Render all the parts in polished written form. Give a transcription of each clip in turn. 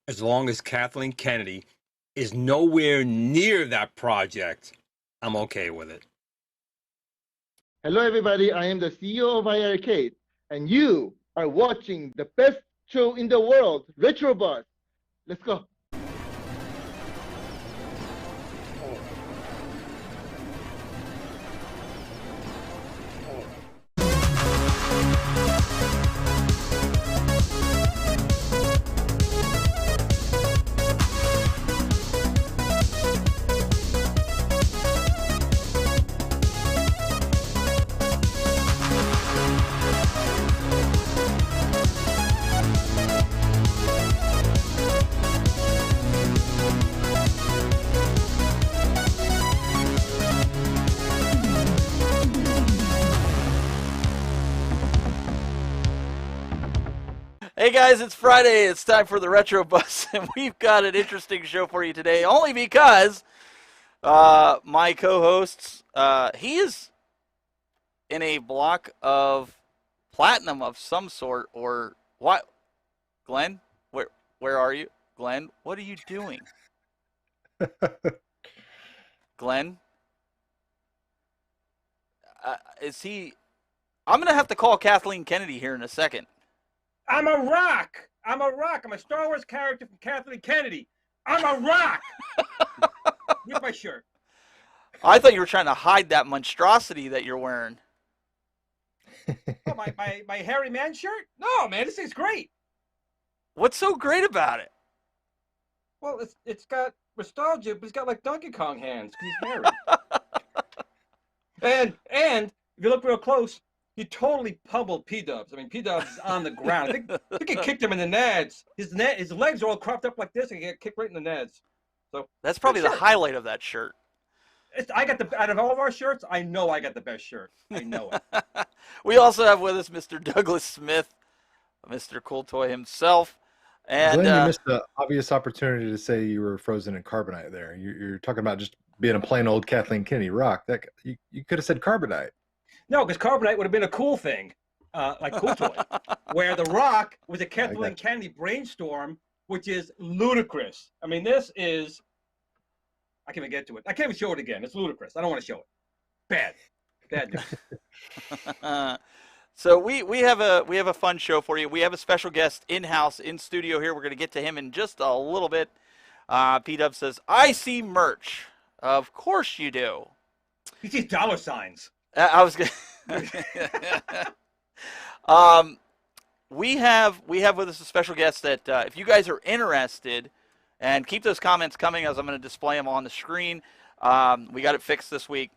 As long as Kathleen Kennedy is nowhere near that project, I'm okay with it. Hello, everybody. I am the CEO of iArcade, and you are watching the best show in the world, Retro Bus. Let's go. Hey guys, it's Friday. It's time for the Retro Bus, and we've got an interesting show for you today. Only because my co-hosts, he is in a block of platinum of some sort, or what? Glenn, where are you? Glenn, what are you doing? Glenn, is he? I'm gonna have to call Kathleen Kennedy here in a second. I'm a rock. I'm a Star Wars character from Kathleen Kennedy. I'm a rock. With my shirt. I thought you were trying to hide that monstrosity that you're wearing. Oh, my hairy man shirt? No, man, this thing's great. What's so great about it? Well, it's got nostalgia, but it's got like Donkey Kong hands because he's hairy. and if you look real close, he totally pummeled P-Dubs. I mean, P-Dubs is on the ground. I think he kicked him in the nads. His legs are all cropped up like this, and he got kicked right in the nads. So that's probably the highlight of that shirt. I got out of all of our shirts, I know I got the best shirt. I know it. We also have with us Mr. Douglas Smith, Mr. Cool Toy himself. And Glenn, you missed the obvious opportunity to say you were frozen in carbonite there. You're talking about just being a plain old Kathleen Kennedy rock. That you could have said carbonite. No, because carbonite would have been a cool thing, like Cool Toy, where the rock was a Kathleen Kennedy brainstorm, which is ludicrous. I mean, this is, I can't even get to it. I can't even show it again. It's ludicrous. I don't want to show it. Bad news. So we have a fun show for you. We have a special guest in-house, in studio here. We're going to get to him in just a little bit. P-Dub says, I see merch. Of course you do. He sees dollar signs. I was going we have with us a special guest that if you guys are interested, and keep those comments coming as I'm going to display them on the screen. We got it fixed this week.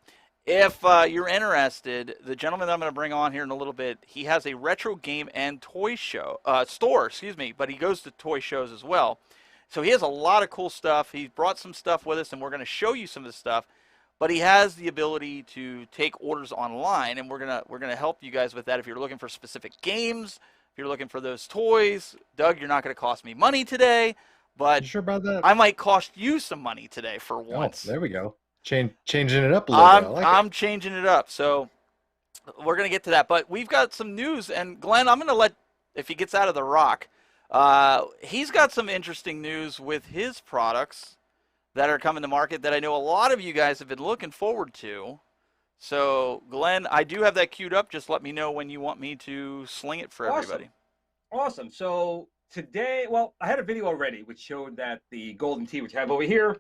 If you're interested, the gentleman that I'm going to bring on here in a little bit, he has a retro game and toy show store, but he goes to toy shows as well. So he has a lot of cool stuff. He brought some stuff with us, and we're going to show you some of the stuff. But he has the ability to take orders online, and we're gonna help you guys with that. If you're looking for specific games, if you're looking for those toys, Doug, you're not going to cost me money today, but you sure about that? I might cost you some money today for once. Oh, there we go. Changing it up a little bit. I'm changing it up, so we're gonna get to that. But we've got some news, and Glenn, I'm gonna let, if he gets out of the rock, he's got some interesting news with his products that are coming to market that I know a lot of you guys have been looking forward to. So, Glenn, I do have that queued up. Just let me know when you want me to sling it for everybody. Awesome. So today, well, I had a video already which showed that the golden tee, which I have over here,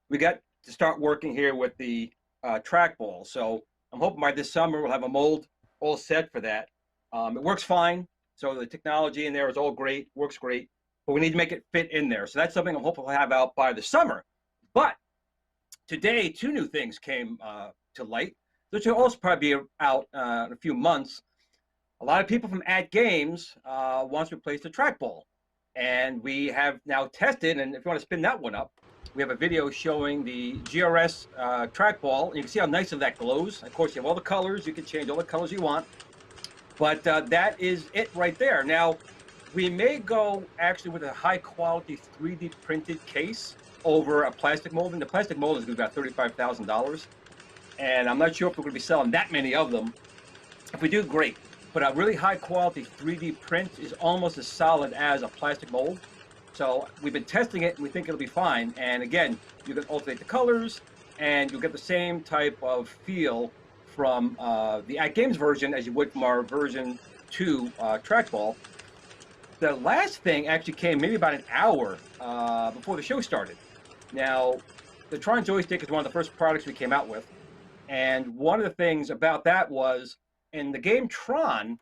we got to start working here with the trackball. So I'm hoping by this summer we'll have a mold all set for that. It works fine. So the technology in there is all great, works great, but we need to make it fit in there. So that's something I'm hoping we'll have out by the summer. But today, two new things came to light, which will also probably be out in a few months. A lot of people from At Games want to replace the trackball. And we have now tested, and if you want to spin that one up, we have a video showing the GRS trackball. You can see how nice that glows. Of course, you have all the colors. You can change all the colors you want. But that is it right there. Now, we may go actually with a high-quality 3D printed case over a plastic molding. The plastic mold is going to be about $35,000. And I'm not sure if we're going to be selling that many of them. If we do, great. But a really high-quality 3D print is almost as solid as a plastic mold. So we've been testing it, and we think it'll be fine. And again, you can alternate the colors, and you'll get the same type of feel from the At Games version as you would from our version 2 trackball. The last thing actually came maybe about an hour before the show started. Now, the Tron joystick is one of the first products we came out with. And one of the things about that was, in the game Tron,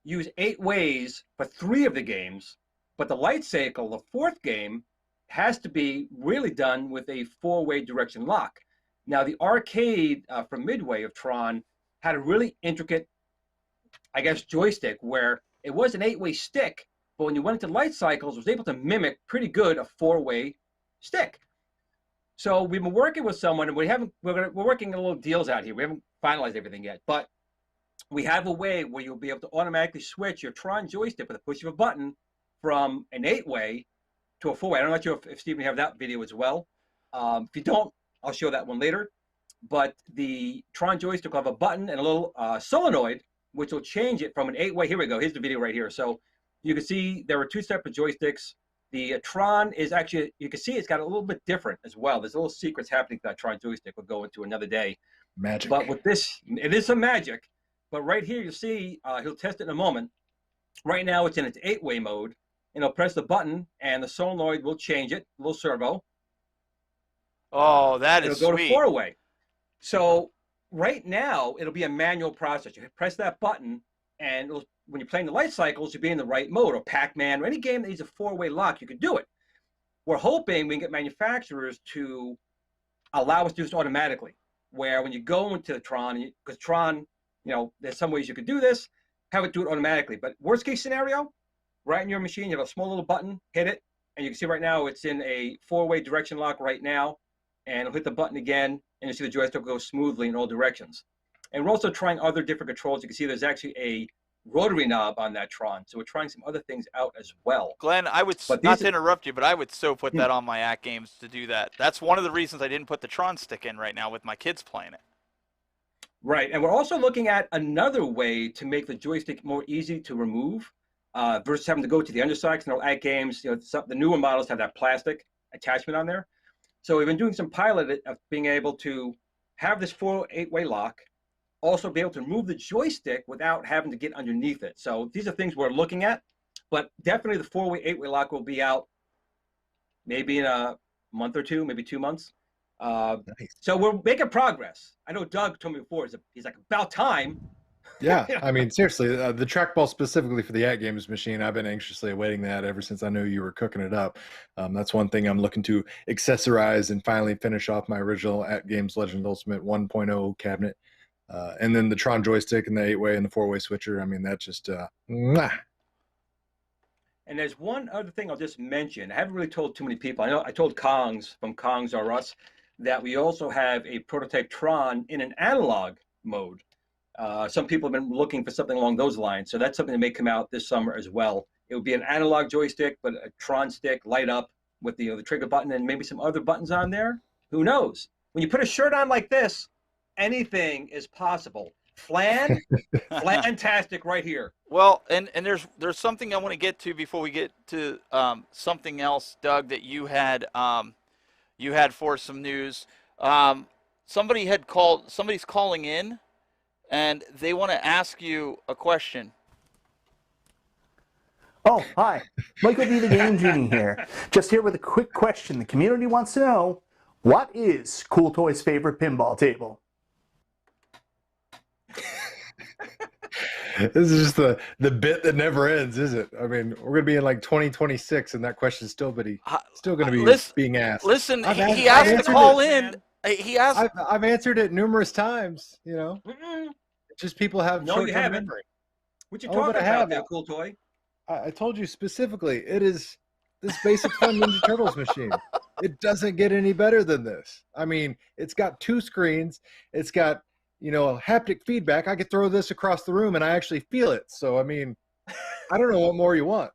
use 8 ways for 3 of the games, but the Light Cycle, the 4th game, has to be really done with a 4-way direction lock. Now, the arcade from Midway of Tron had a really intricate, I guess, joystick where it was an 8-way stick, but when you went into Light Cycles, it was able to mimic pretty good a 4-way stick. So we've been working with someone, and we're working a little deals out here. We haven't finalized everything yet, but we have a way where you'll be able to automatically switch your Tron joystick with a push of a button from an 8-way to a 4-way. I'm not sure if Stephen, you have that video as well. If you don't, I'll show that one later. But the Tron joystick will have a button and a little solenoid, which will change it from an 8-way. Here we go. Here's the video right here. So you can see there are 2 separate joysticks. The Tron is actually, you can see it's got a little bit different as well. There's little secrets happening to that Tron joystick. We'll go into another day. Magic. But with this, it is some magic. But right here, you see, he'll test it in a moment. Right now, it's in its 8-way mode. And he'll press the button, and the solenoid will change it, a little servo. Oh, that is It'll go sweet. to 4-way. So right now, it'll be a manual process. You press that button, and when you're playing the Light Cycles, you'll be in the right mode, or Pac-Man, or any game that needs a 4-way lock, you can do it. We're hoping we can get manufacturers to allow us to do this automatically, where when you go into the Tron, because Tron, there's some ways you could do this, have it do it automatically. But worst case scenario, right in your machine, you have a small little button, hit it, and you can see right now it's in a 4-way direction lock right now, and it'll hit the button again, and you see the joystick go smoothly in all directions. And we're also trying other different controls. You can see there's actually a rotary knob on that Tron, so we're trying some other things out as well. Glenn, I would, not to interrupt you, but I would so put that on my At Games to do that. That's one of the reasons I didn't put the Tron stick in right now with my kids playing it. Right, and we're also looking at another way to make the joystick more easy to remove versus having to go to the underside. Because At Games, the newer models have that plastic attachment on there. So we've been doing some pilot of being able to have this 8-way lock, also be able to remove the joystick without having to get underneath it. So these are things we're looking at, but definitely the 4-way, 8-way lock will be out maybe in a month or 2, maybe 2 months. Nice. So we're making progress. I know Doug told me before, he's like, about time. Yeah, I mean, seriously, the trackball specifically for the At Games machine, I've been anxiously awaiting that ever since I knew you were cooking it up. That's one thing I'm looking to accessorize and finally finish off my original At Games Legend Ultimate 1.0 cabinet. And then the Tron joystick and the 8-way and the 4-way switcher. I mean, that's just mwah. And there's one other thing I'll just mention. I haven't really told too many people. I know I told Kongs from Kongs R Us that we also have a prototype Tron in an analog mode. Some people have been looking for something along those lines. So that's something that may come out this summer as well. It would be an analog joystick, but a Tron stick light up with the trigger button and maybe some other buttons on there. Who knows? When you put a shirt on like this, anything is possible. Fantastic right here. Well, and there's something I want to get to before we get to something else, Doug, that you had for some news. Somebody's calling in, and they want to ask you a question. Oh, hi. Michael D. the Game Genie here. Just here with a quick question. The community wants to know, what is Cool Toys' favorite pinball table? This is just the bit that never ends, is it? I mean, we're gonna be in like 2026, and that question's still going to be being asked. Listen, he asked to call in. He asked. I've answered it numerous times. Just people have short-term memory. What you talking about there, Cool Toy? I told you specifically, it is this basic fun Ninja Turtles machine. It doesn't get any better than this. I mean, it's got 2 screens. It's got haptic feedback. I could throw this across the room and I actually feel it. So, I mean, I don't know what more you want.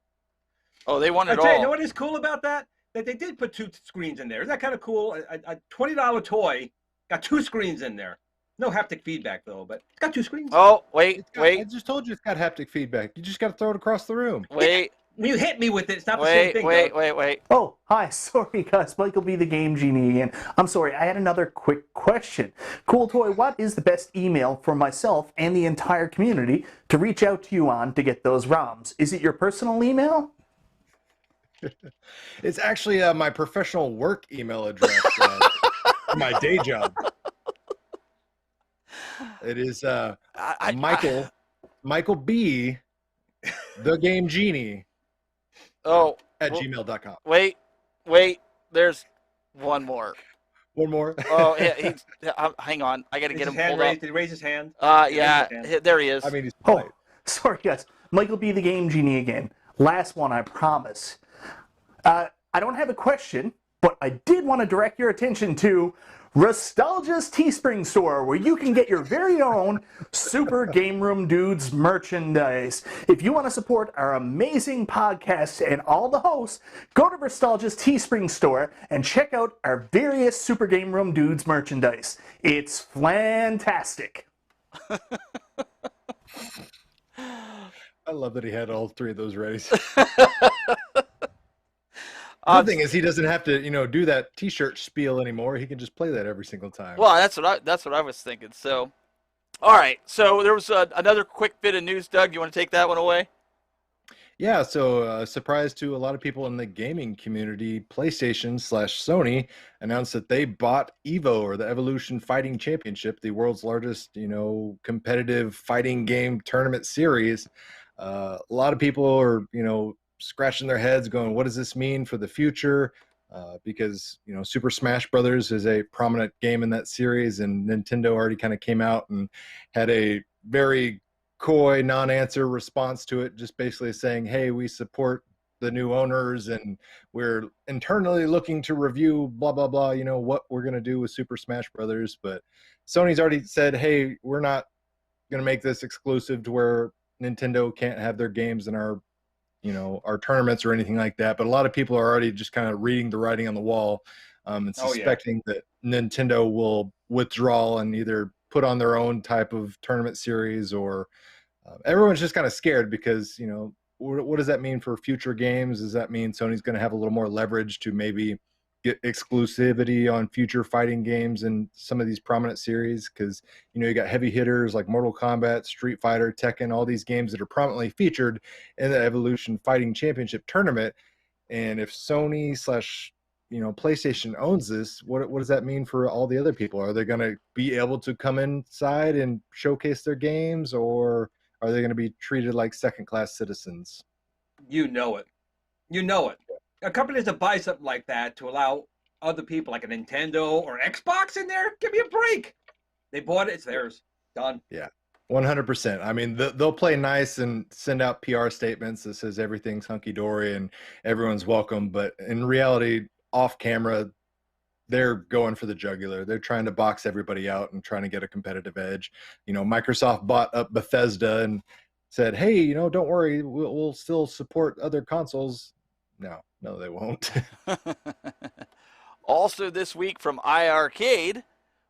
Oh, they want it all. You know what is cool about that? That they did put 2 screens in there. Isn't that kind of cool? A $20 toy got 2 screens in there. No haptic feedback, though, but it's got 2 screens. Oh, wait. I just told you it's got haptic feedback. You just got to throw it across the room. Wait. When you hit me with it, it's not the same thing. Wait. Oh, hi. Sorry, guys. Michael B. the Game Genie again. I'm sorry. I had another quick question. Cool Toy, what is the best email for myself and the entire community to reach out to you on to get those ROMs? Is it your personal email? It's actually my professional work email address, my day job. It is Michael B, the Game Genie. Oh, at gmail.com. Wait. There's one more. One more. Oh, yeah. Hang on. I got to get him pulled up. Did he raise his hand? Yeah. There he is. I mean, he's Oh, sorry, guys. Michael B. the Game Genie again. Last one, I promise. I don't have a question, but I did want to direct your attention to Nostalgia's Teespring store, where you can get your very own Super Game Room Dudes merchandise. If you want to support our amazing podcast and all the hosts, go to Nostalgia's Teespring store and check out our various Super Game Room Dudes merchandise. It's fantastic. I love that he had all three of those ready. The thing is, he doesn't have to, do that T-shirt spiel anymore. He can just play that every single time. Well, that's what I was thinking. So, all right. So there was another quick bit of news. Doug, you want to take that one away? Yeah. So, surprise to a lot of people in the gaming community, PlayStation/Sony announced that they bought EVO, or the Evolution Fighting Championship, the world's largest, competitive fighting game tournament series. A lot of people are, scratching their heads going, what does this mean for the future? Because Super Smash Brothers is a prominent game in that series, and Nintendo already kind of came out and had a very coy non-answer response to it, just basically saying, hey, we support the new owners and we're internally looking to review blah blah blah, what we're going to do with Super Smash Brothers. But Sony's already said, hey, we're not going to make this exclusive to where Nintendo can't have their games in our tournaments or anything like that. But a lot of people are already just kind of reading the writing on the wall, and suspecting that Nintendo will withdraw and either put on their own type of tournament series, or everyone's just kind of scared because, what does that mean for future games? Does that mean Sony's going to have a little more leverage to maybe get exclusivity on future fighting games in some of these prominent series? Because you got heavy hitters like Mortal Kombat, Street Fighter, Tekken, all these games that are prominently featured in the Evolution Fighting Championship tournament. And if Sony / PlayStation owns this, what does that mean for all the other people? Are they going to be able to come inside and showcase their games, or are they going to be treated like second-class citizens? You know it. A company that buys something like that to allow other people, like a Nintendo or Xbox, in there, give me a break. They bought it; it's theirs. Done. Yeah, 100%. I mean, they'll play nice and send out PR statements that says everything's hunky dory and everyone's welcome, but in reality, off camera, they're going for the jugular. They're trying to box everybody out and trying to get a competitive edge. Microsoft bought up Bethesda and said, hey, don't worry, we'll still support other consoles. No, they won't. Also this week from iArcade,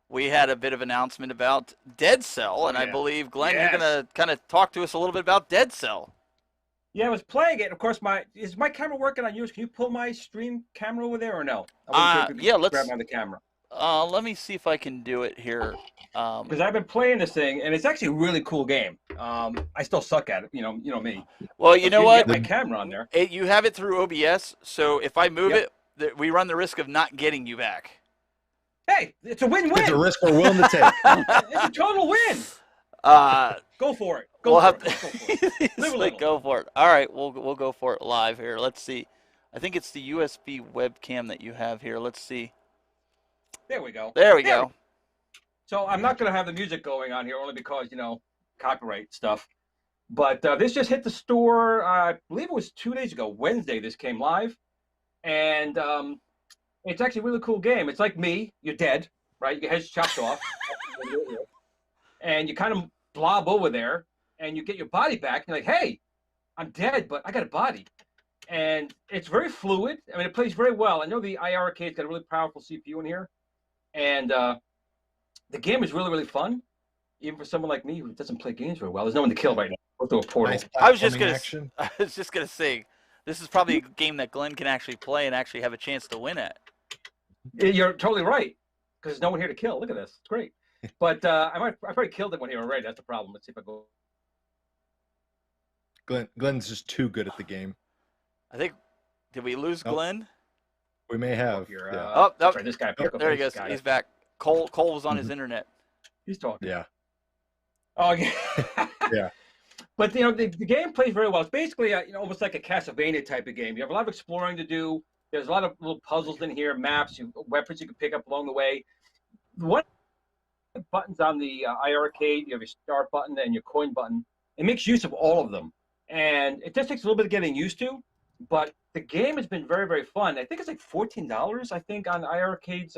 we had a bit of announcement about Dead Cell, and I believe, Glenn, you're going to kind of talk to us a little bit about Dead Cell. Yeah, I was playing it. Of course, is my camera working on yours? Can you pull my stream camera over there or no? Yeah, let's grab my other camera. Let me see if I can do it here. Because I've been playing this thing, and it's actually a really cool game. I still suck at it, you know me. Well, you know what? Get my camera on there. You have it through OBS, so if I move it, we run the risk of not getting you back. Hey, it's a win-win. It's a risk we're willing to take. It's a total win. Go for it. Go for it. Go for it. All right, we'll go for it live here. Let's see. I think it's the USB webcam that you have here. Let's see. There we go. There we go. So I'm not going to have the music going on here only because, copyright stuff. But this just hit the store, I believe it was 2 days ago. Wednesday, this came live. And it's actually a really cool game. It's like me. You're dead, right? Your head's chopped off. And you kind of blob over there. And you get your body back. And you're like, hey, I'm dead, but I got a body. And it's very fluid. I mean, it plays very well. I know the iArcade's got a really powerful CPU in here. And the game is really, really fun, even for someone like me who doesn't play games very well. There's no one to kill right now. Go through a portal. Nice I was just platforming action. gonna say, This is probably a game that Glenn can actually play and actually have a chance to win at. You're totally right, because there's no one here to kill. Look at this. It's great. But I probably killed it one here already. That's the problem. Let's see if I go. Glenn's just too good at the game. I think, did we lose Glenn? We may have. Here, Oh, sorry, this guy. there he goes. He's back. Cole was on his internet. He's talking. Yeah. Oh, yeah. Yeah. But the game plays very well. It's basically almost like a Castlevania type of game. You have a lot of exploring to do. There's a lot of little puzzles in here, maps, weapons you can pick up along the way. One buttons on the IR Arcade, you have your start button and your coin button. It makes use of all of them, and it just takes a little bit of getting used to. But the game has been very, very fun. I think it's like $14. I think on IR Arcade's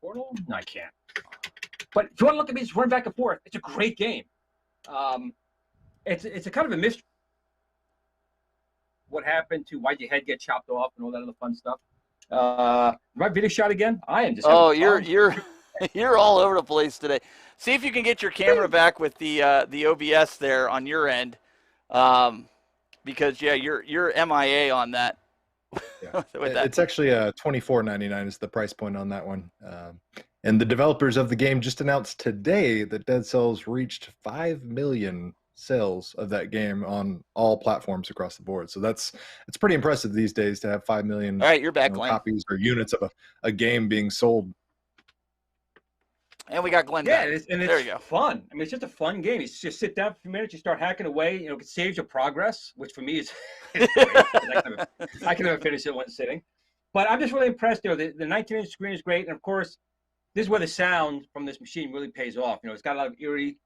portal. No, I can't. But if you want to look at me just run back and forth, it's a great game. It's a kind of a mystery. What happened to why'd your head get chopped off and all that other fun stuff. My video shot again? I am just. Oh, you're all over the place today. See if you can get your camera back with the OBS there on your end, because you're MIA on that. Yeah. It's actually $24.99 is the price point on that one. And the developers of the game just announced today that Dead Cells reached 5 million sales of that game on all platforms across the board. So it's pretty impressive these days to have 5 million all right, you're back, Glenn. Copies or units of a game being sold. And we got Glenn back. It's there you go. Fun. I mean, it's just a fun game. You just sit down for a few minutes, you start hacking away. It saves your progress, which for me is great. I can never finish it in one sitting. But I'm just really impressed. The 19-inch screen is great, and of course, this is where the sound from this machine really pays off. It's got a lot of eerie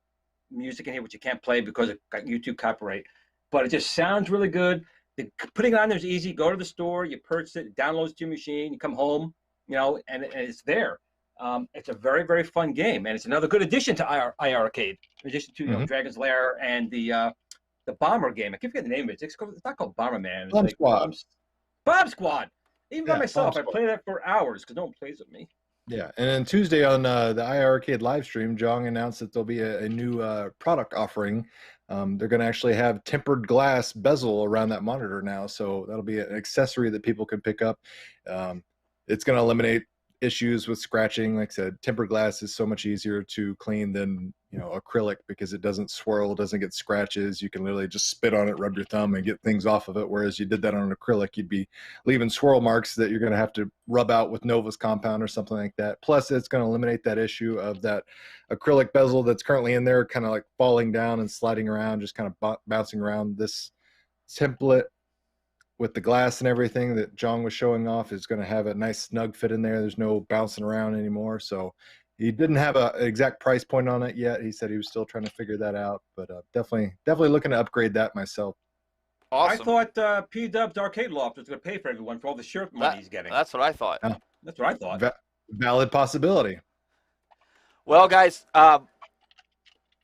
music in here, which you can't play because it got YouTube copyright. But it just sounds really good. Putting it on there is easy. Go to the store, you purchase it, it downloads to your machine, you come home, and it's there. It's a very, very fun game, and it's another good addition to IR Arcade. In addition to Dragon's Lair and the Bomber game. I keep forgetting the name of it. It's not called Bomberman. Bomb Squad. Bomb Squad. Even by myself, I Squad. play that for hours because no one plays with me. Yeah, and then Tuesday on the IR Arcade live stream, Jong announced that there'll be a new product offering. They're going to actually have tempered glass bezel around that monitor now, so that'll be an accessory that people can pick up. It's going to eliminate issues with scratching. Like I said, tempered glass is so much easier to clean than acrylic because it doesn't swirl, doesn't get scratches. You can literally just spit on it, rub your thumb, and get things off of it. Whereas you did that on an acrylic, you'd be leaving swirl marks that you're going to have to rub out with Nova's compound or something like that. Plus, it's going to eliminate that issue of that acrylic bezel that's currently in there, kind of like falling down and sliding around, just kind of bouncing around. This template with the glass and everything that Jong was showing off is going to have a nice snug fit in there. There's no bouncing around anymore. So he didn't have an exact price point on it yet. He said he was still trying to figure that out, but definitely looking to upgrade that myself. Awesome. I thought P-Dub's Arcade Loft was going to pay for everyone for all the shirt money he's getting. That's what I thought. Yeah. That's what I thought. Valid possibility. Well, guys,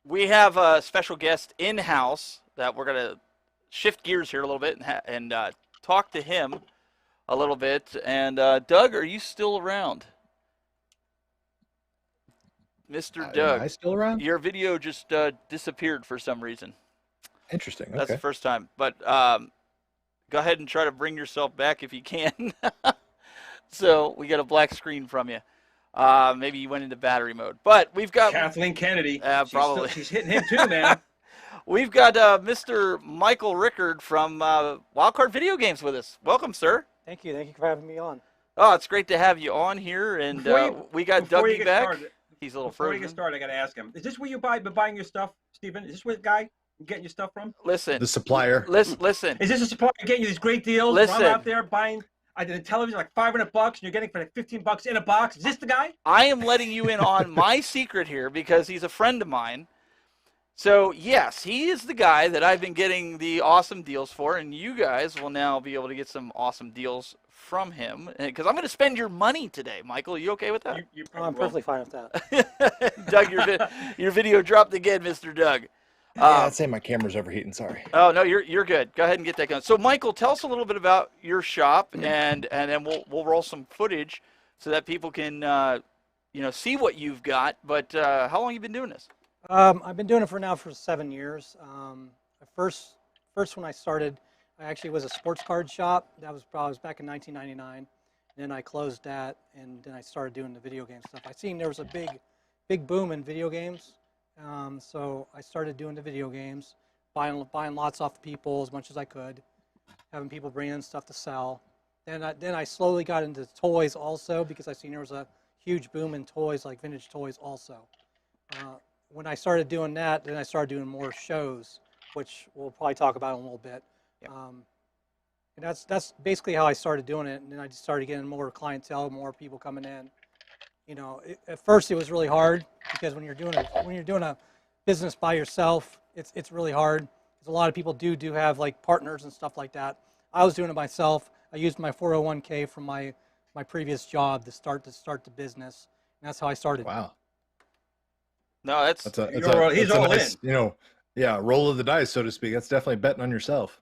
we have a special guest in-house that we're going to shift gears here a little bit and talk to him a little bit. And Doug, are you still around? Mr. Doug. Am I still around? Your video just disappeared for some reason. Interesting. Okay. That's the first time. But go ahead and try to bring yourself back if you can. So we got a black screen from you. Maybe you went into battery mode. But we've got Kathleen Kennedy. Probably. She's hitting him too, man. We've got Mr. Michael Rickard from Wildcard Video Games with us. Welcome, sir. Thank you. Thank you for having me on. Oh, it's great to have you on here. And we got Dougie back. Started, He's a little before frozen. you get started, I got to ask him. Is this where you've been buying your stuff, Stephen? Is this where the guy you're getting your stuff from? Listen. The supplier. Listen. Is this a supplier getting you these great deals? Listen. I'm out there buying the television like $500 and you're getting for like $15 in a box. Is this the guy? I am letting you in on my secret here because he's a friend of mine. So, yes, he is the guy that I've been getting the awesome deals for, and you guys will now be able to get some awesome deals from him. Because I'm going to spend your money today, Michael. Are you okay with that? I'm perfectly fine with that. Doug, your video dropped again, Mr. Doug. I'd say my camera's overheating. Sorry. Oh, no, you're good. Go ahead and get that going. So, Michael, tell us a little bit about your shop, and then we'll roll some footage so that people can see what you've got. But how long have you been doing this? I've been doing it for 7 years. I first first when I started, I actually was a sports card shop. That was probably back in 1999. And then I closed that, and then I started doing the video game stuff. I seen there was a big boom in video games, so I started doing the video games, buying lots off people as much as I could, having people bring in stuff to sell. Then I slowly got into toys also because I seen there was a huge boom in toys, like vintage toys also. When I started doing that, then I started doing more shows, which we'll probably talk about in a little bit. Yep. And that's basically how I started doing it. And then I just started getting more clientele, more people coming in. You know, at first it was really hard because when you're doing a business by yourself, it's really hard. Because a lot of people do have like partners and stuff like that. I was doing it myself. I used my 401k from my previous job to start the business, and that's how I started. Wow. No, He's all nice, in. Roll of the dice, so to speak. That's definitely betting on yourself.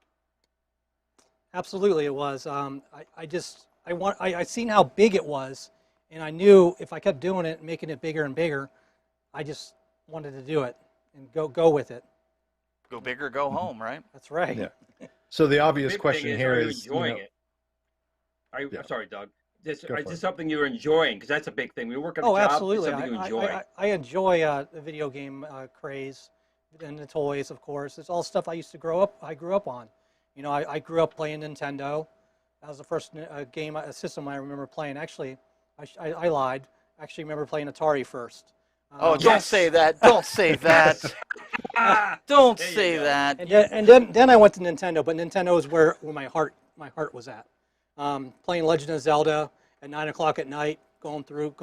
Absolutely, it was. I seen how big it was, and I knew if I kept doing it and making it bigger and bigger, I just wanted to do it and go with it. Go big or go home, right? That's right. Yeah. So the obvious Big question thing here are you is, enjoying it? Yeah. I'm sorry, Doug. Is Go for this it. something you're enjoying? Because that's a big thing. We work on a Oh, job. absolutely. It's something you enjoy. I enjoy the video game craze and the toys, of course. It's all stuff I grew up on. You know, I grew up playing Nintendo. That was the first system I remember playing. Actually, I lied. I actually remember playing Atari first. Oh, don't say that. Don't say that. Don't There you say go. that. And then I went to Nintendo, but Nintendo is where my heart was at. Playing Legend of Zelda at 9 o'clock at night, going through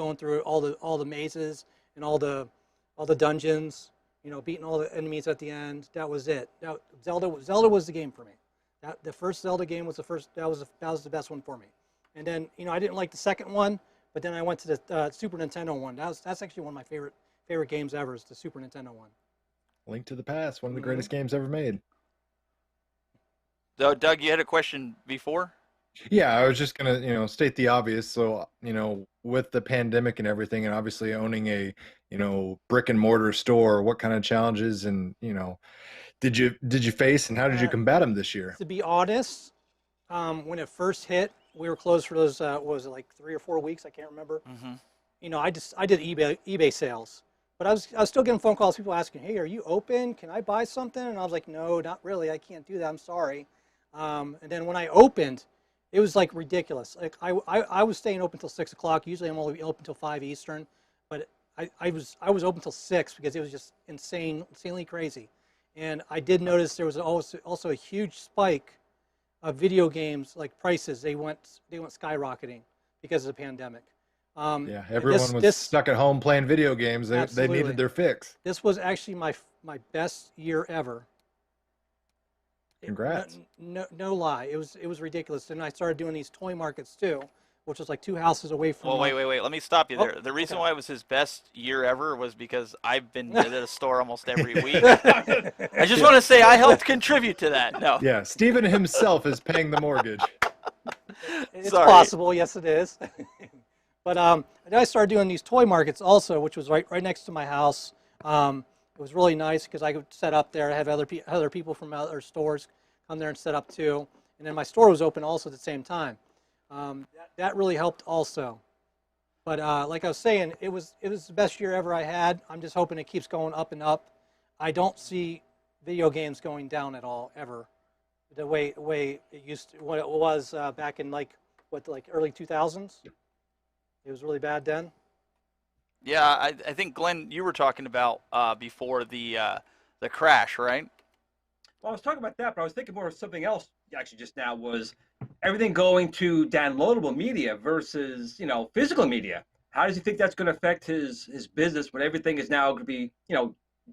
all the mazes and all the dungeons. You know, beating all the enemies at the end. That was it. Zelda was the game for me. The first Zelda game was that was the best one for me. And then, you know, I didn't like the second one, but then I went to the Super Nintendo one. That's actually one of my favorite games ever, is the Super Nintendo one. Link to the Past, one of the greatest games ever made. So, Doug, you had a question before? Yeah, I was just gonna, state the obvious. So, with the pandemic and everything, and obviously owning a, brick and mortar store, what kind of challenges and, did you face, and how did you combat them this year? To be honest, when it first hit, we were closed for those what was it, like 3 or 4 weeks? I can't remember. Mm-hmm. You know, I did eBay sales, but I was still getting phone calls, people asking, "Hey, are you open? Can I buy something?" And I was like, "No, not really. I can't do that. I'm sorry." And then when I opened, it was like ridiculous. Like I was staying open till 6 o'clock. Usually I'm only open till 5 Eastern, but I was open till 6 because it was just insanely crazy. And I did notice there was also a huge spike of video games, like prices. They went skyrocketing because of the pandemic. Yeah, everyone was stuck at home playing video games. They needed their fix. This was actually my best year ever. Congrats. No lie. It was ridiculous. And I started doing these toy markets too, which was like 2 houses away from. Well, wait. Let me stop you there. The reason why it was his best year ever was because I've been to the store almost every week. I just want to say I helped contribute to that. No. Yeah, Steven himself is paying the mortgage. It's Sorry. possible, yes it is. But then I started doing these toy markets also, which was right next to my house. It was really nice because I could set up there, have other people from other stores come there and set up too. And then my store was open also at the same time. That really helped also. But like I was saying, it was the best year ever I had. I'm just hoping it keeps going up and up. I don't see video games going down at all ever. The way what it was back in like early 2000s. It was really bad then. Yeah, I think Glenn, you were talking about before the crash, right? Well, I was talking about that, but I was thinking more of something else actually just now, was everything going to downloadable media versus, physical media. How does he think that's going to affect his business when everything is now going to be,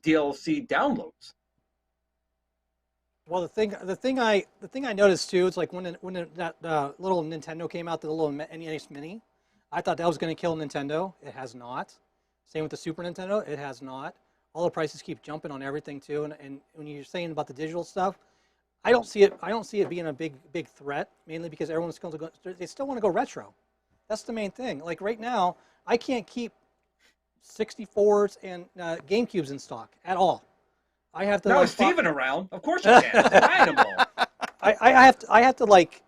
DLC downloads? Well, the thing I noticed too, it's like when that little Nintendo came out, the little NES Mini, I thought that was going to kill Nintendo. It has not. Same with the Super Nintendo. It has not. All the prices keep jumping on everything too. And when you're saying about the digital stuff, I don't see it being a big threat. Mainly because everyone's going to go. They still want to go retro. That's the main thing. Like right now, I can't keep 64s and GameCubes in stock at all. I have to. Now like, with Steven around, of course you can. Buy them all. I have to like,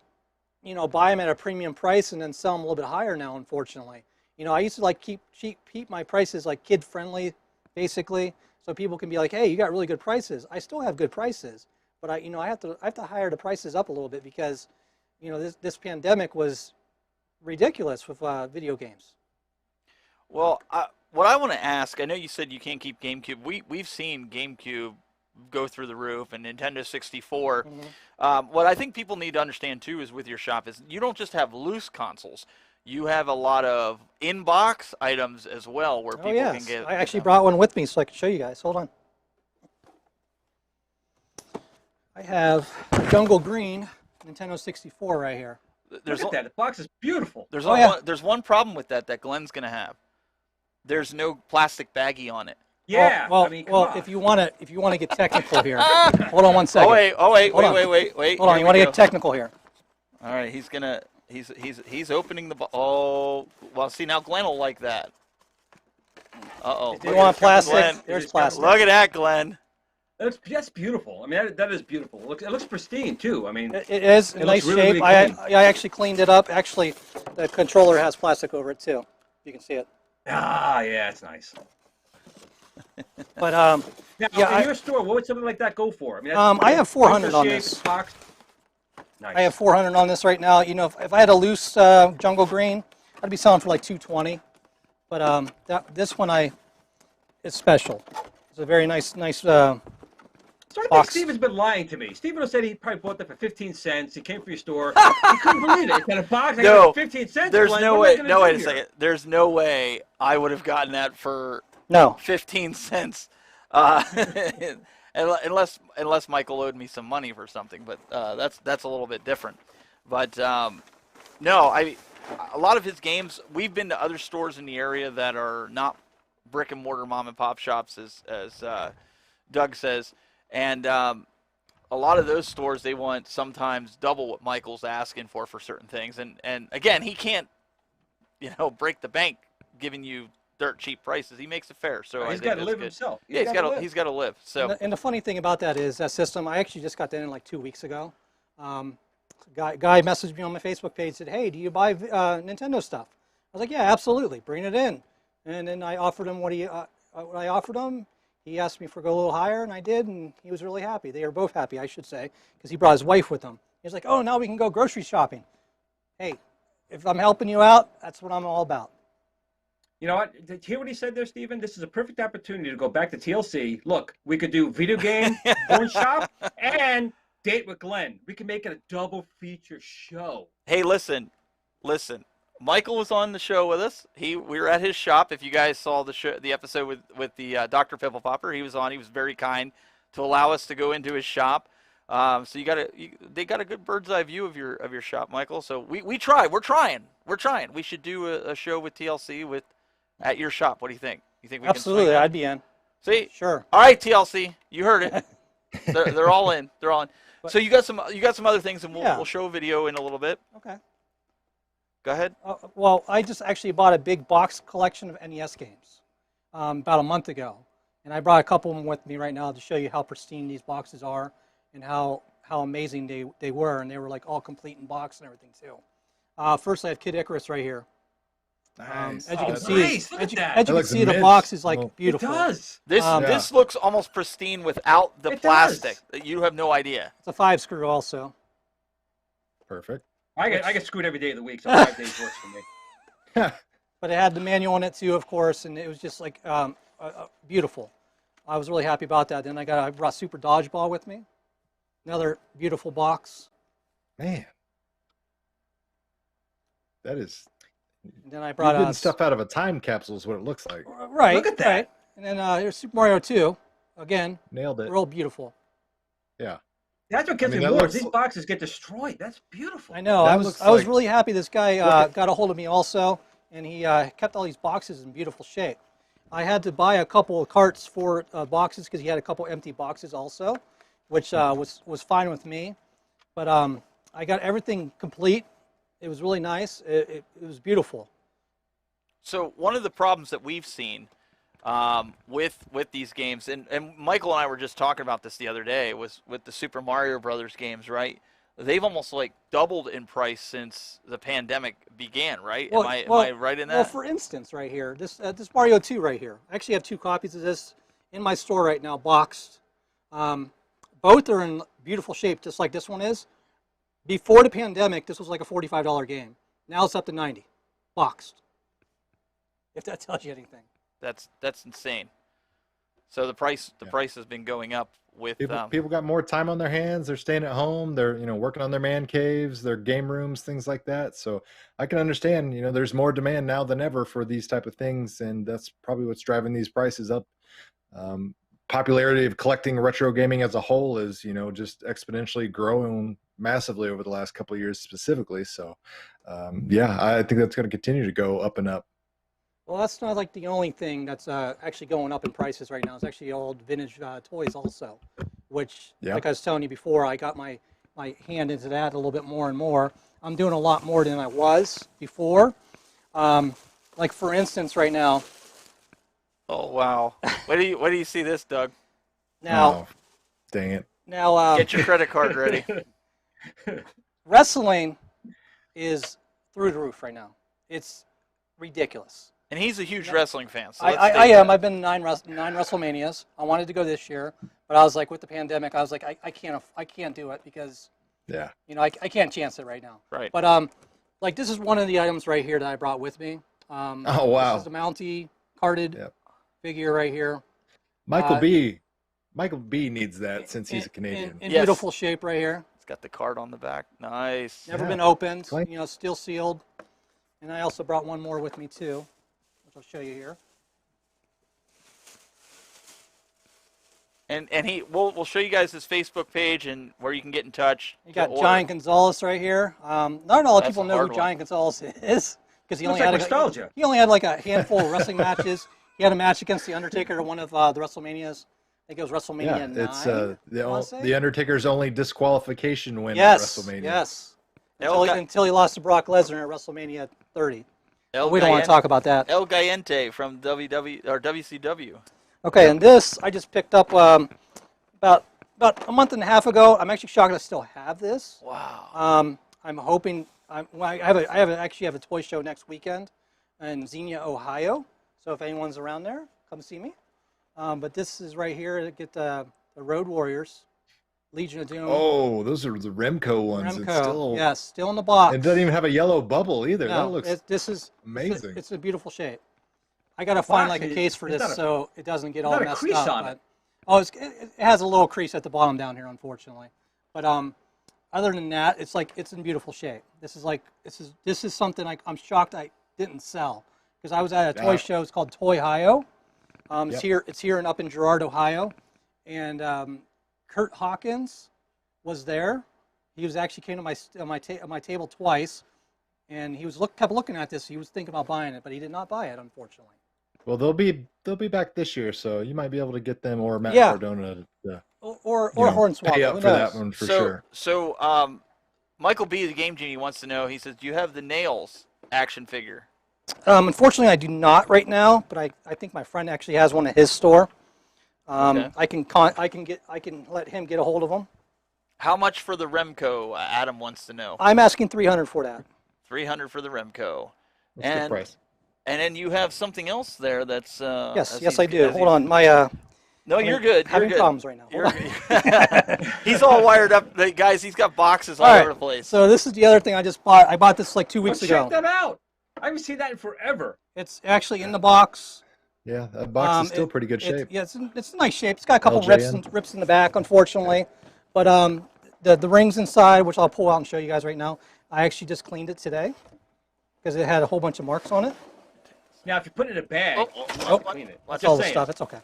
buy them at a premium price and then sell them a little bit higher now. Unfortunately, I used to like keep my prices like kid friendly, basically, so people can be like, hey, you got really good prices. I still have good prices, but I have to hire the prices up a little bit because, this pandemic was ridiculous with video games. Well, what I want to ask, I know you said you can't keep GameCube. We've seen GameCube go through the roof and Nintendo 64. What I think people need to understand too is with your shop is you don't just have loose consoles. You have a lot of in-box items as well where people can get. I actually brought one with me so I can show you guys. Hold on. I have Jungle Green Nintendo 64 right here. Look at that. The box is beautiful. There's one problem with that Glenn's gonna have. There's no plastic baggie on it. Yeah. Well, I mean, come on. if you want to get technical here, hold on 1 second. Wait. Hold on. You want to get technical here? All right. He's opening the. Oh, well. See now, Glenn will like that. If you want plastic, Glenn, there's plastic. Look at that, Glenn. That's beautiful. I mean, that is beautiful. It looks pristine too. I mean, It is in nice really, shape. really I actually cleaned it up. Actually, the controller has plastic over it too. You can see it. Yeah, it's nice. But now, in your store, what would something like that go for? I mean, I have 400 on this. Box. Nice. I have 400 on this right now. If I had a loose Jungle Green, I'd be selling for like 220. But this one it's special. It's a very nice So I think box. Steven's been lying to me. Steven said he probably bought that for 15 cents. He came for your store. He couldn't believe it. He got a box. I got it for 15 cents. There's Glenn. no What way. am I No, gonna wait do a here? second. There's no way I would have gotten that for 15 cents, unless Michael owed me some money for something. But that's a little bit different. But no, a lot of his games. We've been to other stores in the area that are not brick and mortar mom and pop shops, as Doug says, and a lot of those stores, they want sometimes double what Michael's asking for certain things, and again, he can't break the bank giving you dirt cheap prices. He makes it fair, so He's got to live himself. Yeah, he's got to live. So and the funny thing about that is that system. I actually just got that in like 2 weeks ago. Guy messaged me on my Facebook page, said, "Hey, do you buy Nintendo stuff?" I was like, "Yeah, absolutely. Bring it in." And then I offered him what I offered him. He asked me for go a little higher, and I did, and he was really happy. They were both happy, I should say, because he brought his wife with him. He was like, "Oh, now we can go grocery shopping." Hey, if I'm helping you out, that's what I'm all about. You know what? Did you hear what he said there, Steven? This is a perfect opportunity to go back to TLC. Look, we could do video game, porn shop, and date with Glenn. We can make it a double feature show. Hey, listen. Michael was on the show with us. We were at his shop. If you guys saw the episode with the Dr. Pimple Popper, he was on. He was very kind to allow us to go into his shop. So they got a good bird's eye view of your shop, Michael. So we try. We're trying. We should do a show with TLC at your shop. What do you think? You think we Absolutely, can swing I'd be in. See? Sure. All right, TLC, you heard it. they're all in. They're all in. So you got some other things, and we'll show a video in a little bit. Okay. Go ahead. Well, I just actually bought a big box collection of NES games about a month ago, and I brought a couple of them with me right now to show you how pristine these boxes are and how amazing they were, and they were like all complete in box and everything too. First, I have Kid Icarus right here. Nice. As you can Nice. see, Look at that. as you can looks see, the mint. box is like Well, beautiful. It does. This looks almost pristine without the It plastic. does. You have no idea. It's a 5-screw also. Perfect. I get screwed every day of the week, so 5 days works for me. But it had the manual in it too, of course, and it was just like beautiful. I was really happy about that. Then I brought Super Dodgeball with me. Another beautiful box. Man. That is. And then I You're brought getting stuff out of a time capsule is what it looks like. Right. Look at that. Right. And then here's Super Mario 2. Again, Nailed it. real beautiful. Yeah. That's what gets I mean, me that more. looks- These boxes get destroyed. That's beautiful. I know. That I was looks I was like- really happy this guy got a hold of me also, and he kept all these boxes in beautiful shape. I had to buy a couple of carts for boxes because he had a couple empty boxes also, which was fine with me. But I got everything complete. It was really nice. It was beautiful. So one of the problems that we've seen with these games. And Michael and I were just talking about this the other day. Was with the Super Mario Brothers games, right? They've almost like doubled in price since the pandemic began, right? Well, am I right in that? Well, for instance, right here, this Mario 2 right here. I actually have 2 copies of this in my store right now, boxed. Both are in beautiful shape, just like this one is. Before the pandemic, this was like a $45 game. Now it's up to $90, boxed. If that tells you anything. That's insane. So the price has been going up with People got more time on their hands. They're staying at home. They're working on their man caves, their game rooms, things like that. So I can understand. There's more demand now than ever for these type of things, and that's probably what's driving these prices up. Popularity of collecting retro gaming as a whole is just exponentially growing massively over the last couple of years specifically. So yeah, I think that's going to continue to go up and up. Well, that's not like the only thing that's actually going up in prices right now. It's actually old vintage toys also, which, like I was telling you before, I got my hand into that a little bit more and more. I'm doing a lot more than I was before. Like for instance, right now. Oh wow! What do you see this, Doug? Now, dang it! Now, get your credit card ready. Wrestling is through the roof right now. It's ridiculous. And he's a huge wrestling fan. So I am. I've been to nine WrestleManias. I wanted to go this year, but I was like, with the pandemic, I was like, I can't do it because I can't chance it right now. Right. But like this is one of the items right here that I brought with me. Oh wow! This is the Mountie carded figure right here. Michael B needs that since he's a Canadian. In beautiful shape right here. It's got the card on the back. Nice. Never been opened. Still sealed. And I also brought one more with me too, which I'll show you here. And we'll show you guys his Facebook page and where you can get in touch. You got Giant Gonzalez right here. Not all people know who Giant Gonzalez is because he only had nostalgia. He only had like a handful of wrestling matches. He had a match against the Undertaker at one of the WrestleManias. I think it was WrestleMania 9. It's the Undertaker's only disqualification win at WrestleMania. Yes. Until he lost to Brock Lesnar at WrestleMania 30. We don't want to talk about that. El Gallente from WCW. Okay, and this I just picked up about a month and a half ago. I'm actually shocked I still have this. Wow. I'm hoping I actually have a toy show next weekend in Xenia, Ohio. So if anyone's around there, come see me. But this is right here to get the Road Warriors. Legion of Doom. Oh, those are the Remco ones. Remco, still in the box. It doesn't even have a yellow bubble either. No, that looks this is amazing. It's a beautiful shape. I got to find like a case for this so it doesn't get all messed up. On it. Oh, it has a little crease at the bottom down here, unfortunately. But other than that, it's in beautiful shape. This is something I'm shocked I didn't sell because I was at a toy show. It's called Toy Ohio. It's here and up in Girard, Ohio, and Kurt Hawkins was there. He was actually came to my table twice, and he was kept looking at this. He was thinking about buying it, but he did not buy it, unfortunately. Well, they'll be back this year, so you might be able to get them or Matt Cardona or Hornswoggle. Pay up for that one for sure. So Michael B, the Game Genie, wants to know. He says, "Do you have the Nails action figure?" Unfortunately, I do not right now, but I think my friend actually has one at his store. Okay. I can let him get a hold of them. How much for the Remco? Adam wants to know. I'm asking $300 for that. $300 for the Remco. That's the price. And then you have something else there that's yes, I do. Hold on, my no, you're good. You're having good. problems right now. He's all wired up, guys. He's got boxes all over the place. So this is the other thing I just bought. I bought this like 2 weeks ago. Check that out. I haven't seen that in forever. It's actually in the box. Yeah, that box is still pretty good shape. It's a nice shape. It's got a couple rips in the back, unfortunately, but the rings inside, which I'll pull out and show you guys right now. I actually just cleaned it today because it had a whole bunch of marks on it. Now, if you put it in a bag, clean it. That's all the stuff. It's okay.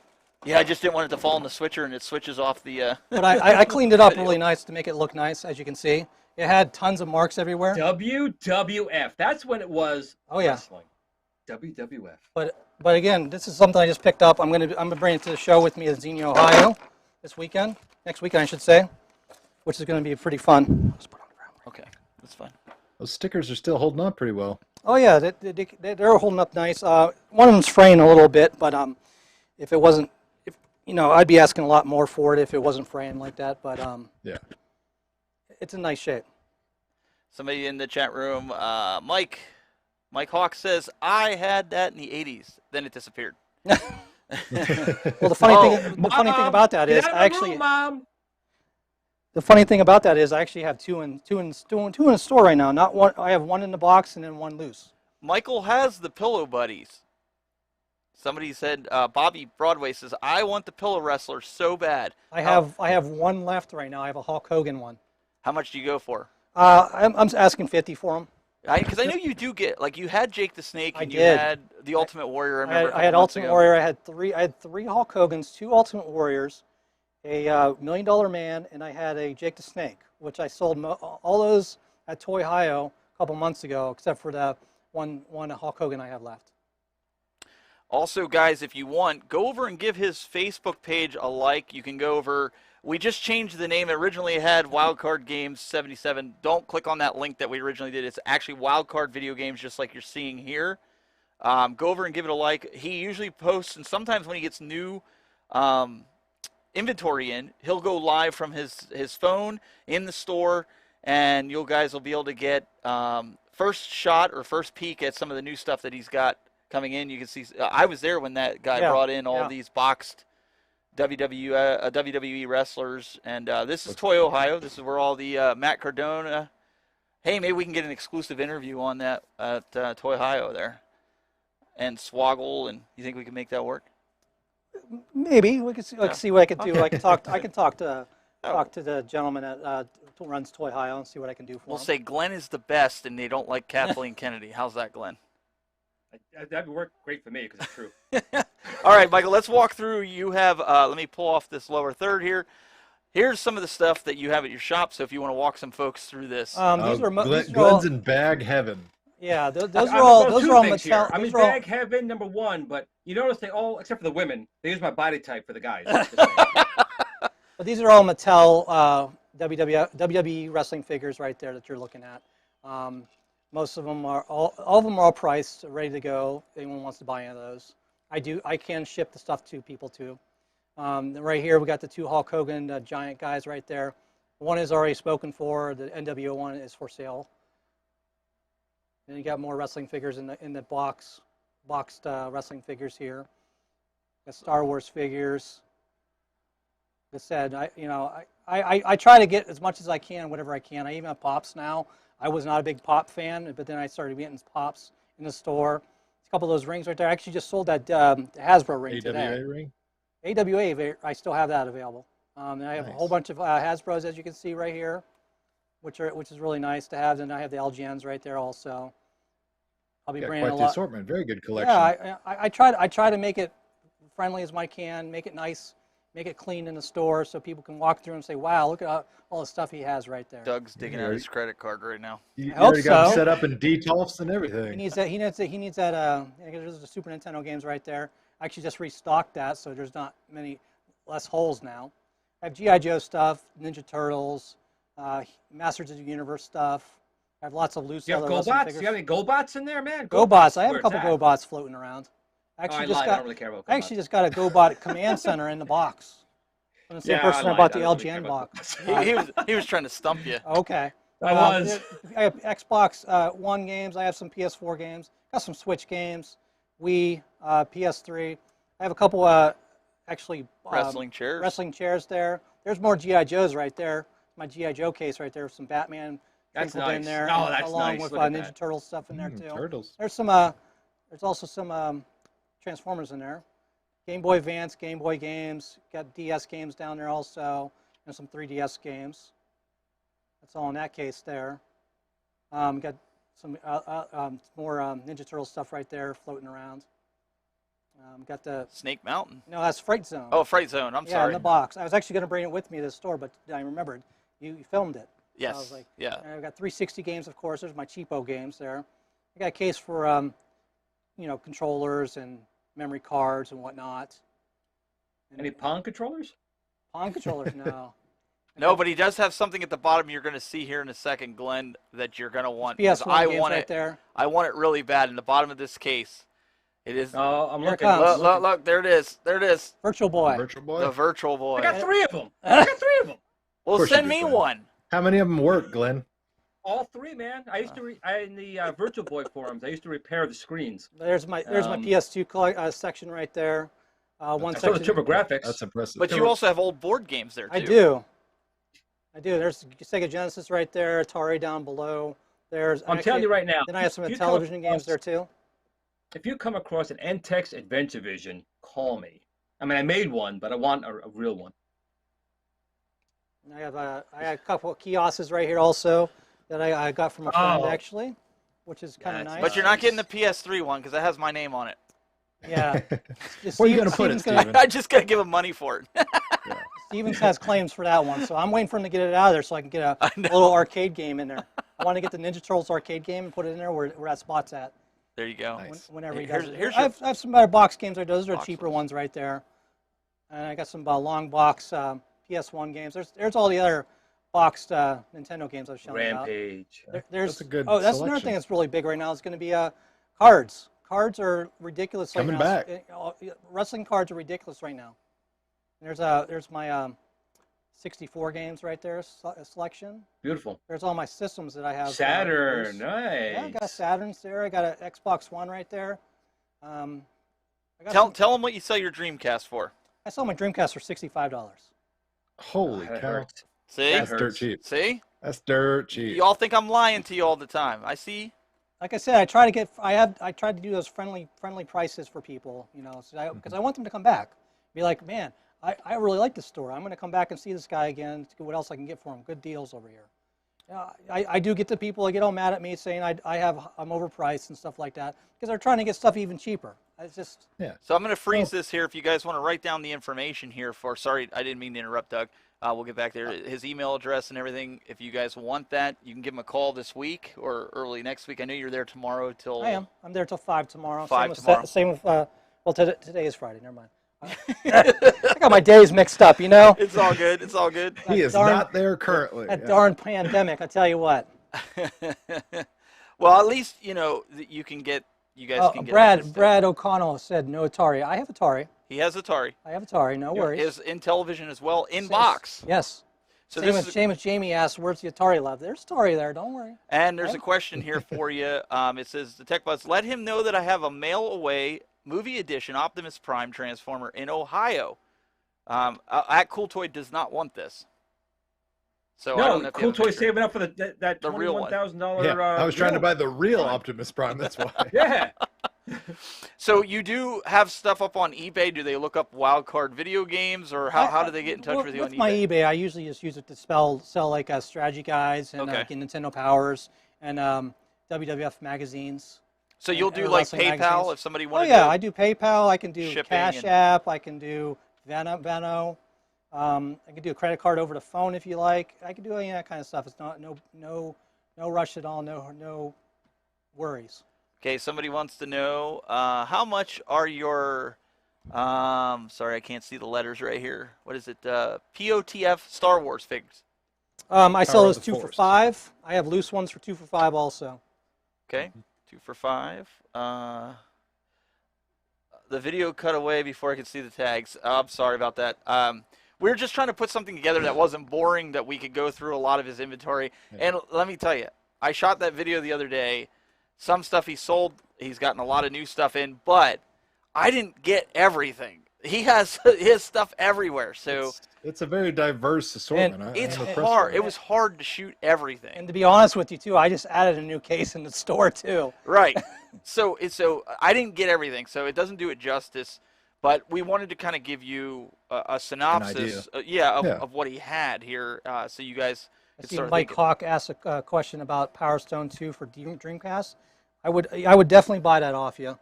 Yeah, I just didn't want it to fall in the switcher and it switches off the. But I cleaned it up really nice to make it look nice, as you can see. It had tons of marks everywhere. WWF. That's when it was. Oh yeah. Wrestling. WWF. But again, this is something I just picked up. I'm gonna bring it to the show with me at Xenia, Ohio, next weekend I should say, which is gonna be pretty fun. Let's put it on the ground. Okay, that's fine. Those stickers are still holding up pretty well. Oh yeah, they're holding up nice. One of them's fraying a little bit, but if it wasn't, if I'd be asking a lot more for it if it wasn't fraying like that. But Yeah. it's in nice shape. Somebody in the chat room, Mike Hawk says, I had that in the 80s. Then it disappeared. Well, the funny thing about that is I actually Mom. the funny thing about that is I actually have two in the store right now. Not one. I have one in the box and then one loose. Michael has the Pillow Buddies. Somebody said, Bobby Broadway says, I want the Pillow Wrestler so bad. I have one left right now. I have a Hulk Hogan one. How much do you go for? I'm asking 50 for them. Because I know you do get, like, you had Jake the Snake and you did. had the Ultimate Warrior. I remember I had Ultimate Warrior. I had three Hulk Hogans, 2 Ultimate Warriors, a $1 Million Man, and I had a Jake the Snake, which I sold all those at Toy Hio a couple months ago, except for the one Hulk Hogan I have left. Also, guys, if you want, go over and give his Facebook page a like. You can go over. We just changed the name. It originally had Wildcard Games 77. Don't click on that link that we originally did. It's actually Wildcard Video Games, just like you're seeing here. Go over and give it a like. He usually posts, and sometimes when he gets new inventory in, he'll go live from his phone in the store, and you guys will be able to get first shot or first peek at some of the new stuff that he's got coming in. You can see I was there when that guy brought in all these boxed WWE wrestlers, and this is Toy Ohio. This is where all the Matt Cardona. Hey, maybe we can get an exclusive interview on that at Toy Ohio there, and Swoggle. And you think we can make that work? Maybe we could see, see what I can do. I can talk to the gentleman who runs Toy Ohio and see what I can do for him. We'll say Glenn is the best, and they don't like Kathleen Kennedy. How's that, Glenn? That would work great for me because it's true. All right, Michael, let's walk through. You have, let me pull off this lower third here. Here's some of the stuff that you have at your shop, so if you want to walk some folks through this. Glenn's in bag heaven. Yeah, those are all Mattel. I'm in bag heaven, number one, but you notice they all, except for the women, they use my body type for the guys. But these are all Mattel WWE wrestling figures right there that you're looking at. Most of them are all of them are all priced, ready to go. If anyone wants to buy any of those, I can ship the stuff to people too. Right here we got the 2 Hulk Hogan giant guys right there. One is already spoken for. The NWO one is for sale. Then you got more wrestling figures in the boxed wrestling figures here. Got Star Wars figures. Like I said, I try to get as much as I can, whatever I can. I even have Pops now. I was not a big Pop fan, but then I started getting Pops in the store. A couple of those rings right there. I actually just sold that Hasbro ring today. AWA ring? AWA, I still have that available. And I have a whole bunch of Hasbros, as you can see right here, which is really nice to have. And I have the LGNs right there also. I'll be bringing quite a the lot. assortment. Very good collection. Yeah, I try to make it friendly as I can, make it nice, make it clean in the store so people can walk through and say, wow, look at all the stuff he has right there. Doug's digging out his credit card right now. You already got him set up in DTOFs and everything. He needs that. There's the Super Nintendo games right there. I actually just restocked that, so there's not less holes now. I have G.I. Joe stuff, Ninja Turtles, Masters of the Universe stuff. I have lots of loose You have GoBots? You have any GoBots in there, man? GoBots. I have a couple GoBots floating around. I don't really care about GoBots. I actually just got a GoBot Command Center in the box. I'm the same person I bought the LGN box. He was trying to stump you. Okay. I was. I have Xbox One games. I have some PS4 games. Got some Switch games. Wii, PS3. I have a couple wrestling chairs there. There's more G.I. Joes right there. My G.I. Joe case right there with some Batman sprinkled in there. Oh, that's along nice. with Ninja Turtles stuff in there too. Turtles. There's also some Transformers in there. Game Boy Advance, Game Boy games. Got DS games down there also, and some 3DS games. That's all in that case there. Got some more Ninja Turtle stuff right there floating around. Got the Snake Mountain. No, that's Fright Zone. Oh, Fright Zone. I'm sorry. Yeah, in the box. I was actually going to bring it with me to the store, but I remembered you filmed it. Yes. So I was like, yeah. I've got 360 games, of course. There's my cheapo games there. I got a case for controllers and memory cards and whatnot. Any Pong controllers? Pong controllers, no. No, but he does have something at the bottom you're going to see here in a second, Glenn, that you're going to want. PS1 I games want right it. there. I want it really bad in the bottom of this case. It is. Oh, I'm Here it looking. comes. Look, look, look, there it is. There it is. Virtual Boy. Virtual Boy. The Virtual Boy. I got 3 of them. I got 3 of them. Well, course you send do, me Glenn. one. How many of them work, Glenn? All 3, man. I used to in the Virtual Boy forums. I used to repair the screens. There's my PS2 section right there. One I saw the section. TurboGrafx. That's impressive. But you also have old board games there too. I do. There's Sega Genesis right there. Atari down below. I'm telling you right now. Then I have some if you television come games there across- too. If you come across an NTEX Adventure Vision, call me. I mean, I made one, but I want a real one. I have a couple of kiosks right here also that I got from a friend Oh. actually, which is kind of That's nice. But you're not getting the PS3 one because that has my name on it. Yeah. Where are you gonna put it, Steven's Steven? I just gotta give him money for it. Stevens has claims for that one, so I'm waiting for him to get it out of there so I can get a I know. little arcade game in there. I want to get the Ninja Turtles arcade game and put it in there where that spot's at. There you go. Nice. Whenever he Here's- does it. here's I have some better box games. Those are the Box cheaper ones. ones right there. And I got some long box PS1 games. There's all the other boxed Nintendo games I was showing you about. Rampage. There's That's a good that's another selection. thing that's really big right now. It's going to be cards. Cards are ridiculous Coming right back. now. Wrestling cards are ridiculous right now. And there's my 64 games right there selection. Beautiful. There's all my systems that I have. Saturn. Yeah, I Nice. got a Saturns there. I got an Xbox One right there. I got Tell them what you sell your Dreamcast for. I sold my Dreamcast for $65. Holy That cow. hurts. See? That That's dirt hurts. cheap. See? That's dirt cheap. Y'all think I'm lying to you all the time. I see. Like I said, I tried to do those friendly prices for people, because I want them to come back. Be like, man, I really like this store. I'm going to come back and see this guy again. See what else I can get for him. Good deals over here. I do get the people that get all mad at me saying I'm overpriced and stuff like that because they're trying to get stuff even cheaper. It's just So I'm going to freeze this here. If you guys want to write down the information here for, sorry, I didn't mean to interrupt, Doug. We'll get back there. His email address and everything. If you guys want that, you can give him a call this week or early next week. I know you're there tomorrow till. I am. I'm there till 5 tomorrow. 5 tomorrow. Same with well, today is Friday. Never mind. I got my days mixed up, It's all good. It's all good. He is darn- not there currently. That Yeah. darn pandemic, I tell you what. Well, at least that you can get. You guys can get. this stuff. Brad O'Connell said no Atari. I have Atari. He has Atari. I have Atari. No worries. Is in television as well, in box. Yes. So same this as is, Jamie asked, where's the Atari lab? There's Atari there. Don't worry. and there's a question here for you. It says the Tech Buzz. Let him know that I have a mail away movie edition Optimus Prime Transformer in Ohio. At Cool Toy does not want this. So I don't know No, if you Cool have a Toy picture. saving up for that The real one. $21,000. Yeah, I was trying to bill. buy the real Prime. Optimus Prime. That's why. Yeah. So you do have stuff up on eBay. Do they look up wildcard video games, or how do they get in touch with you on With my eBay? eBay, I usually just use it to sell like strategy guides and Okay. like Nintendo Powers and WWF magazines. So you'll do and like wrestling PayPal magazines. if somebody Oh wanted yeah, to. I do PayPal. I can do shipping Cash and- App. I can do Venmo. I can do a credit card over the phone if you like. I can do any of that kind of stuff. It's not no rush at all. No worries. Okay, somebody wants to know how much are your sorry, I can't see the letters right here. What is it? POTF Star Wars figures. I sell Power of those the 2 for Force. $5. I have loose ones for 2 for $5 also. Okay, 2 for $5. The video cut away before I could see the tags. I'm sorry about that. We were just trying to put something together that wasn't boring, that we could go through a lot of his inventory. And let me tell you, I shot that video the other day. Some stuff he sold, he's gotten a lot of new stuff in, but I didn't get everything. He has his stuff everywhere, so It's a very diverse assortment. it's I'm impressed hard. with It was hard to shoot everything. And to be honest with you too, I just added a new case in the store too. Right. So I didn't get everything, so it doesn't do it justice. But we wanted to kind of give you a synopsis, of what he had here, so you guys I could see start Mike thinking. Hawk asked a question about Power Stone 2 for Dreamcast. I would definitely buy that off you.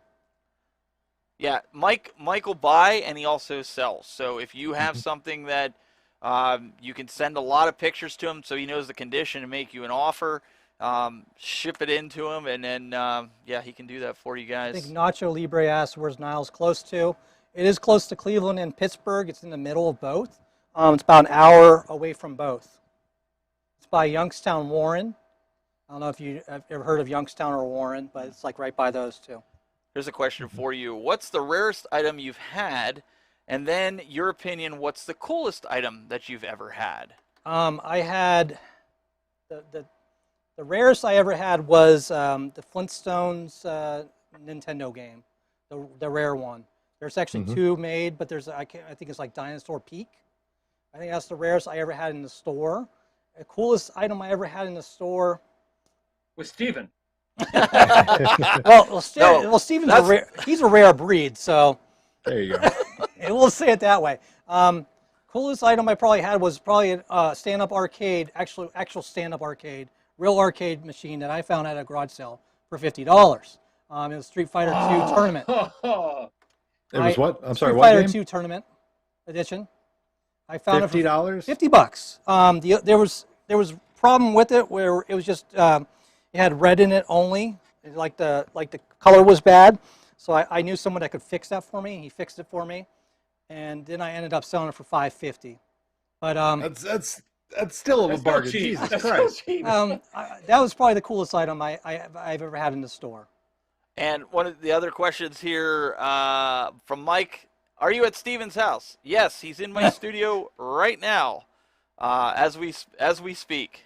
Yeah, Mike will buy and he also sells. So if you have Mm-hmm. something that you can send a lot of pictures to him, so he knows the condition and make you an offer, ship it into him, and then he can do that for you I guys. think Nacho Libre asked where's Niles close to. It is close to Cleveland and Pittsburgh. It's in the middle of both. It's about an hour away from both. It's by Youngstown, Warren. I don't know if you have ever heard of Youngstown or Warren, but it's like right by those two. Here's a question for you. What's the rarest item you've had? And then your opinion, what's the coolest item that you've ever had? I had the rarest I ever had was the Flintstones Nintendo game, the rare one. There's actually two made, but there's I think it's like Dinosaur Peak. I think that's the rarest I ever had in the store. The coolest item I ever had in the store With Steven. Steven's he's a rare breed, so There you go. we'll say it that way. Coolest item I probably had was probably a stand-up arcade, actual stand-up arcade, real arcade machine that I found at a garage sale for $50. It was Street Fighter 2 tournament. It was what? I'm sorry, Street what Fighter game? 2 tournament edition. I found $50? it for $50. There was a problem with it where it was just it had red in it only. Like the color was bad. So I knew someone that could fix that for me. He fixed it for me, and then I ended up selling it for $550. But That's still a bargain. cheap. Jesus That's Christ. so cheap. that was probably the coolest item I've ever had in the store. And one of the other questions here from Mike: are you at Steven's house? Yes, he's in my studio right now, as we speak.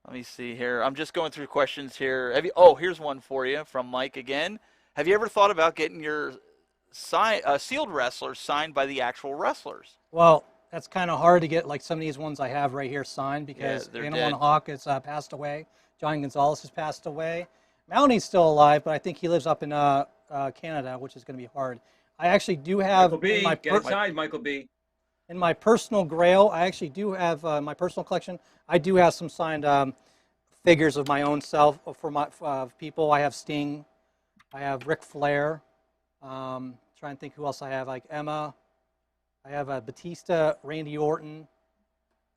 Let me see here. I'm just going through questions here. Here's one for you from Mike again. Have you ever thought about getting your sealed wrestlers signed by the actual wrestlers? Well, that's kind of hard to get, like some of these ones I have right here signed because they're Animal and dead. Hawk has passed away. John Gonzalez has passed away. Mounty's still alive, but I think he lives up in Canada, which is going to be hard. I actually do have Michael B. Get inside, Michael B. in my personal Grail. I actually do have my personal collection. I do have some signed figures of my own self for my people. I have Sting. I have Ric Flair. Trying to think who else I have. Like Emma. I have Batista, Randy Orton.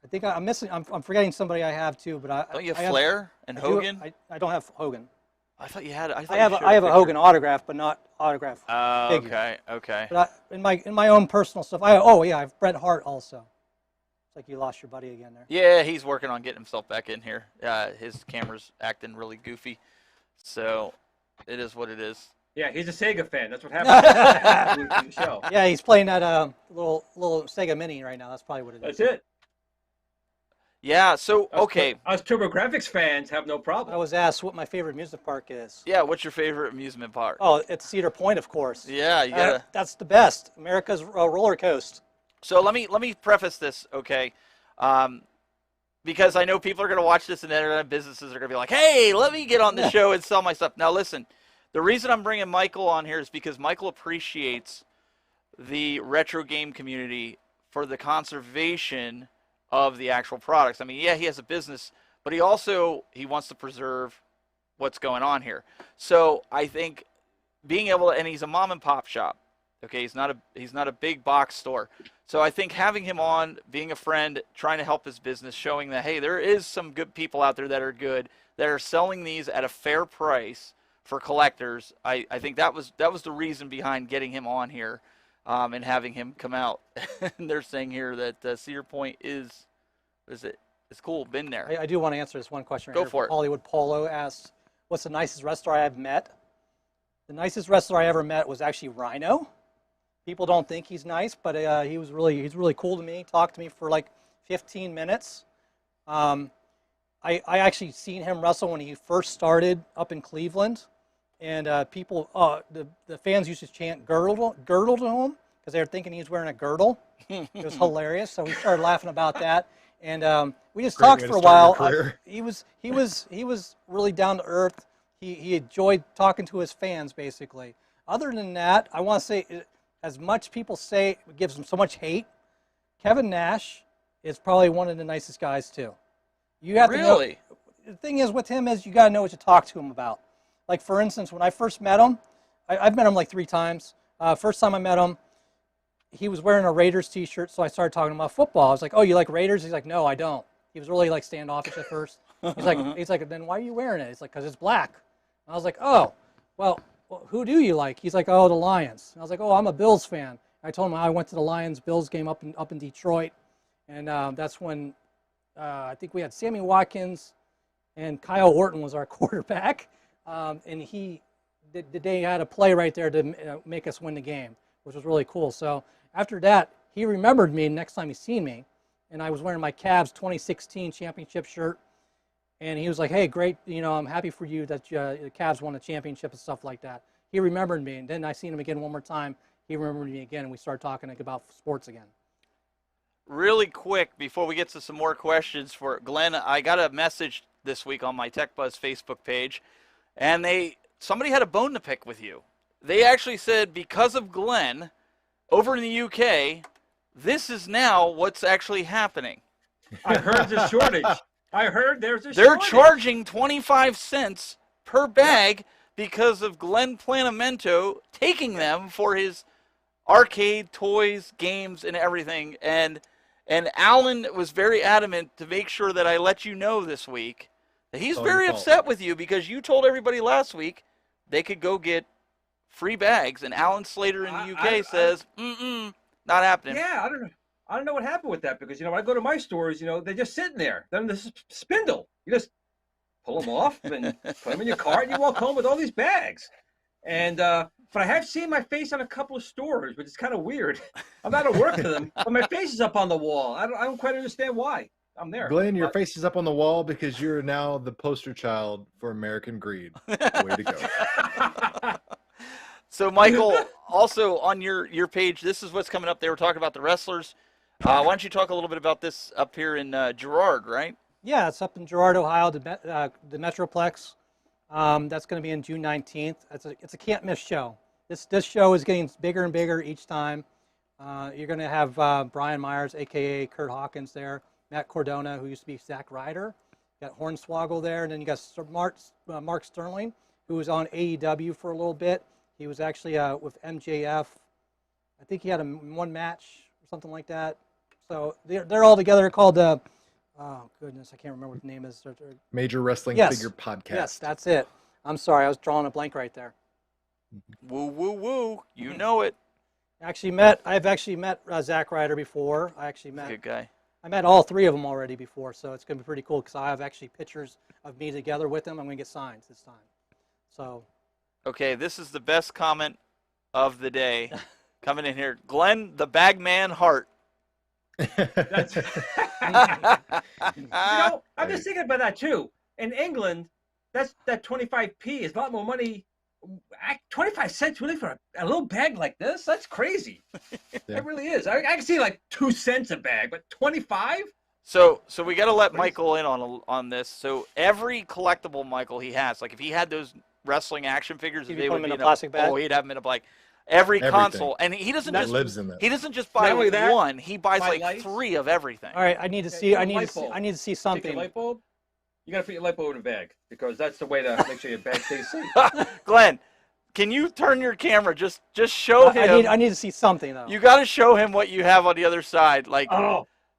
I think I'm missing. I'm forgetting somebody I have too. But Don't you have Flair and Hogan? I don't have Hogan. I thought you had. I have a Hogan autograph, but not autograph figure. Okay. But in my own personal stuff, I have Bret Hart also. It's like you lost your buddy again there. Yeah, he's working on getting himself back in here. His camera's acting really goofy, so it is what it is. Yeah, he's a Sega fan. That's what happened in the show. Yeah, he's playing that little Sega Mini right now. That's probably what it is. That's it. Yeah. So okay. Us TurboGrafx fans have no problem. I was asked what my favorite amusement park is. Yeah. What's your favorite amusement park? Oh, it's Cedar Point, of course. Yeah, you gotta. That's the best. America's roller coaster. So let me preface this, okay? Because I know people are going to watch this and internet businesses are going to be like, hey, let me get on the show and sell my stuff. Now listen, the reason I'm bringing Michael on here is because Michael appreciates the retro game community for the conservation of the actual products. I mean, yeah, he has a business, but he wants to preserve what's going on here. So I think being able to, and he's a mom and pop shop. Okay, he's not a big box store. So I think having him on, being a friend, trying to help his business, showing that, hey, there is some good people out there that are good, that are selling these at a fair price for collectors. I think that was the reason behind getting him on here, and having him come out. And they're saying here that Cedar Point it's cool, been there. I do want to answer this one question. Go for it. Hollywood Polo asked, what's the nicest wrestler I've met? The nicest wrestler I ever met was actually Rhino. People don't think he's nice, but he's really cool to me. Talked to me for like 15 minutes. I actually seen him wrestle when he first started up in Cleveland, and people, the fans used to chant girdle to him because they were thinking he was wearing a girdle. It was hilarious, so we started laughing about that, and we just talked for a while. He was really down to earth. He enjoyed talking to his fans, basically. Other than that, I want to say, as much people say it gives him so much hate, Kevin Nash is probably one of the nicest guys too. You have to know. The thing is with him is you got to know what to talk to him about. Like for instance, when I first met him, I've met him like 3 times. First time I met him, he was wearing a Raiders t-shirt, so I started talking about football. I was like, "Oh, you like Raiders?" He's like, "No, I don't." He was really like standoffish at first. He's like, "Then why are you wearing it?" He's like, "'Cause it's black." And I was like, "Oh, well, who do you like?" He's like, "Oh, the Lions." And I was like, "Oh, I'm a Bills fan." I told him I went to the Lions-Bills game up in Detroit, and that's when I think we had Sammy Watkins and Kyle Orton was our quarterback, and they had a play right there to make us win the game, which was really cool. So after that, he remembered me next time he seen me, and I was wearing my Cavs 2016 championship shirt, and he was like, "Hey, great, I'm happy for you that the Cavs won a championship and stuff like that." He remembered me, and then I seen him again one more time. He remembered me again, and we started talking about sports again. Really quick, before we get to some more questions for Glenn, I got a message this week on my Tech Buzz Facebook page, and somebody had a bone to pick with you. They actually said because of Glenn, over in the UK, this is now what's actually happening. I heard the shortage. I heard there's a They're shortage. charging 25 cents per bag because of Glenn Planamento taking them for his arcade, toys, games, and everything. And Alan was very adamant to make sure that I let you know this week that he's very upset with you because you told everybody last week they could go get free bags, and Alan Slater in the UK says, not happening. Yeah, I don't know what happened with that because when I go to my stores, they're just sitting there. They're in this spindle. You just pull them off and put them in your cart, and you walk home with all these bags. And but I have seen my face on a couple of stores, which is kind of weird. I'm not at work to them, but my face is up on the wall. I don't quite understand why. I'm there. Glenn, your face is up on the wall because you're now the poster child for American greed. Way to go. So, Michael, also on your page, this is what's coming up. They were talking about the wrestlers. Why don't you talk a little bit about this up here in Girard, right? Yeah, it's up in Girard, Ohio, the Metroplex. That's going to be in June 19th. It's a can't miss show. This show is getting bigger and bigger each time. You're going to have Brian Myers, a.k.a. Kurt Hawkins there, Matt Cordona, who used to be Zack Ryder. You got Hornswoggle there, and then you got Mark Sterling, who was on AEW for a little bit. He was actually with MJF. I think he had one match or something like that. So they're all together called the, oh goodness, I can't remember what the name is. Major Wrestling Figure Podcast. Yes, that's it. I'm sorry, I was drawing a blank right there. Woo, woo, woo. You know it. I've actually met Zack Ryder before. Good guy. I met all three of them already before, so it's going to be pretty cool because I have actually pictures of me together with them. I'm going to get signs this time. So. Okay, this is the best comment of the day coming in here. Glenn, the Bagman Hart. That's, I'm just thinking about that too. In England, that 25p is a lot more money. 25 cents really for a little bag like this? That's crazy. Yeah. It really is. I can see like 2 cents a bag, but 25? So we got to let Michael in on this. So every collectible Michael he has, like if he had those wrestling action figures, they would be in a plastic bag. Oh, he'd have them in a bag. Everything. Console, and he doesn't just lives in that. He doesn't just buy one. He buys like lights. 3 of everything. All right, I need to see. I need to see Take something. your light bulb. You got to put your light bulb in a bag because that's the way to make sure your bag stays safe. Glenn, can you turn your camera? Just show him. I need to see something though. You got to show him what you have on the other side. Like,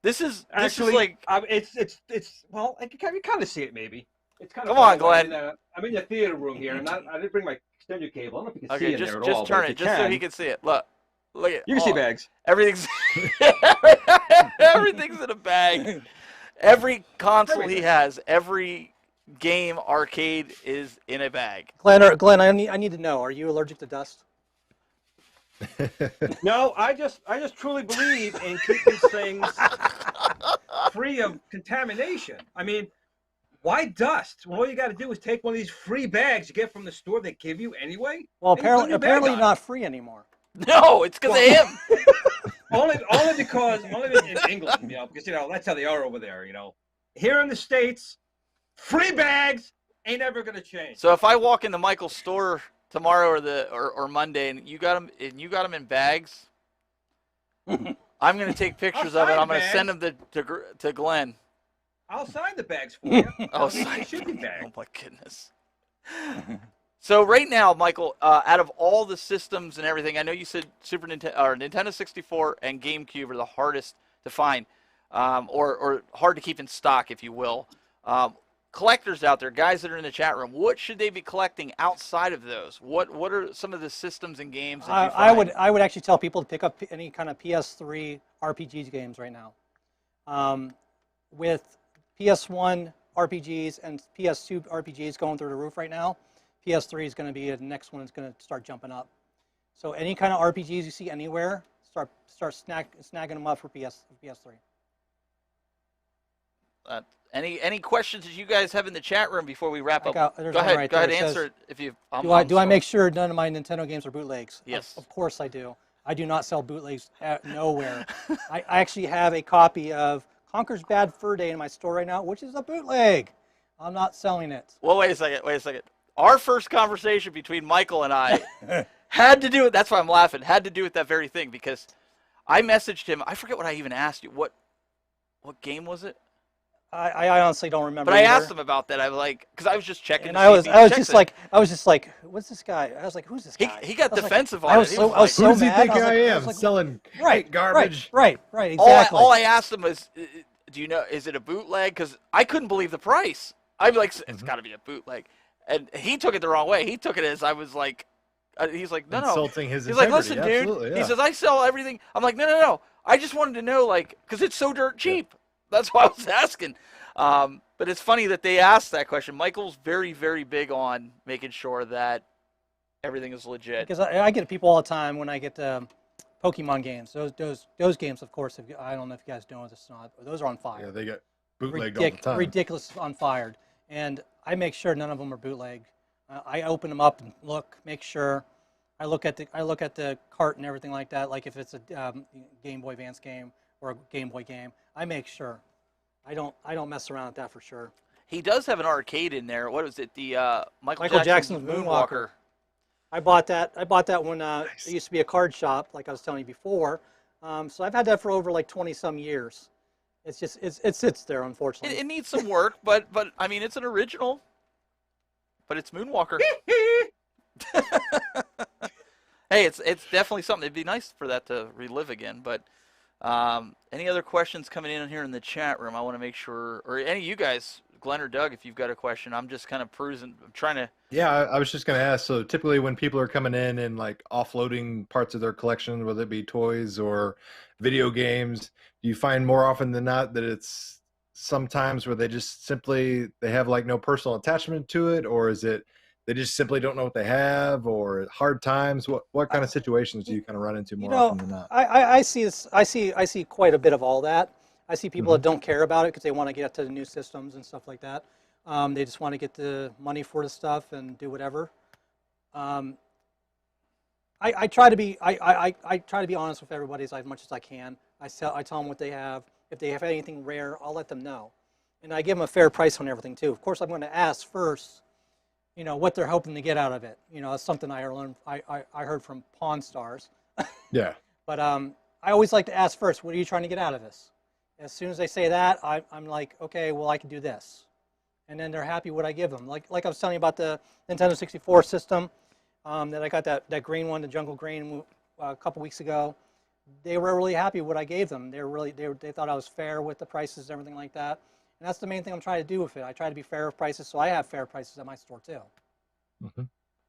this is like. It's well, you kind of see it maybe. It's kind of. Come on, Glenn. I'm in the theater room here. I didn't bring my extender cable. I don't know if you can see Okay, it there at all. just turn it, just so he can see it. Look at. You can see bags. Everything's everything's in a bag. Every console he has, every game arcade is in a bag. Glenn, I need to know. Are you allergic to dust? No, I just truly believe in keeping things free of contamination. I mean, why dust? Well, all you got to do is take one of these free bags you get from the store they give you anyway. Well, apparently not free anymore. No, it's because of him. only because in England, because that's how they are over there. Here in the States, free bags ain't ever gonna change. So if I walk into Michael's store tomorrow or Monday and you got them in bags, I'm gonna take pictures of it. I'm gonna send them to Glenn. I'll sign the bags for you. Sign should be bags. Oh my goodness. So right now, Michael, out of all the systems and everything, I know you said Super Nintendo or Nintendo 64 and GameCube are the hardest to find, or hard to keep in stock, if you will. Collectors out there, guys that are in the chat room, what should they be collecting outside of those? What are some of the systems and games that you find? I would actually tell people to pick up any kind of PS3 RPG games right now. With PS1 RPGs and PS2 RPGs going through the roof right now, PS3 is going to be the next one that's going to start jumping up. So any kind of RPGs you see anywhere, start snagging them up for PS3. Any questions that you guys have in the chat room before we wrap up? There's Go one ahead. right Go there. ahead. It Answer says, it if you. Do I make sure none of my Nintendo games are bootlegs? Yes. Of course I do. I do not sell bootlegs nowhere. I actually have a copy of Conker's Bad Fur Day in my store right now, which is a bootleg. I'm not selling it. Well, wait a second. Wait a second. Our first conversation between Michael and I had to do it. That's why I'm laughing. Had to do with that very thing because I messaged him. I forget what I even asked you. What game was it? I honestly don't remember. But I either. asked him about that. I was like, because I was just checking. And I was just like, what's this guy? I was like, who's this guy? He got defensive on on it. it. I was so Who does he mad. think I was I like- am? was like, Selling right, garbage. Right, exactly. All I asked him was, do you know, is it a bootleg? Because I couldn't believe the price. I'm like, it's got to be a bootleg. And he took it the wrong way. He took it as I was like, he's like, no. Insulting his He's like, integrity. listen, dude. Absolutely, He yeah. says, I sell everything. I'm like, no. I just wanted to know, like, because it's so dirt cheap. That's why I was asking. But it's funny that they asked that question. Michael's very, very big on making sure that everything is legit. Because I get people all the time when I get Pokemon games. Those games, of course, I don't know if you guys know this or not, but those are on fire. Yeah, they get bootlegged all the time. Ridiculous on fired. And I make sure none of them are bootleg. I open them up and look, make sure. I look at the cart and everything like that. Like if it's a Game Boy Advance game or a Game Boy game, I make sure. I don't mess around with that for sure. He does have an arcade in there. What was it? The Michael Jackson's Moonwalker. I bought that when it used to be a card shop, like I was telling you before. So I've had that for over like 20 some years. It's just it sits there, unfortunately. It needs some work, but I mean it's an original. But it's Moonwalker. Hey, it's definitely something. It'd be nice for that to relive again. But any other questions coming in here in the chat room? I want to make sure, or any of you guys, Glenn or Doug, if you've got a question. I'm just kind of perusing. I'm trying to. Yeah, I was just going to ask. So typically when people are coming in and like offloading parts of their collection, whether it be toys or video games, do you find more often than not that it's sometimes where they just simply, they have like no personal attachment to it, or is it they just simply don't know what they have, or hard times? What kind of situations do you kind of run into more often than not? I see quite a bit of all that. I see people that don't care about it because they want to get to the new systems and stuff like that. They just want to get the money for the stuff and do whatever. I try to be honest with everybody as much as I can. I tell them what they have. If they have anything rare, I'll let them know, and I give them a fair price on everything too. Of course, I'm going to ask first, what they're hoping to get out of it. It's something I learned. I heard from Pawn Stars. Yeah. But I always like to ask first, what are you trying to get out of this? As soon as they say that, I'm like, okay, well, I can do this. And then they're happy what I give them. Like I was telling you about the Nintendo 64 system, that I got that green one, the jungle green, a couple weeks ago. They were really happy what I gave them. They thought I was fair with the prices and everything like that. And that's the main thing I'm trying to do with it. I try to be fair with prices, so I have fair prices at my store too.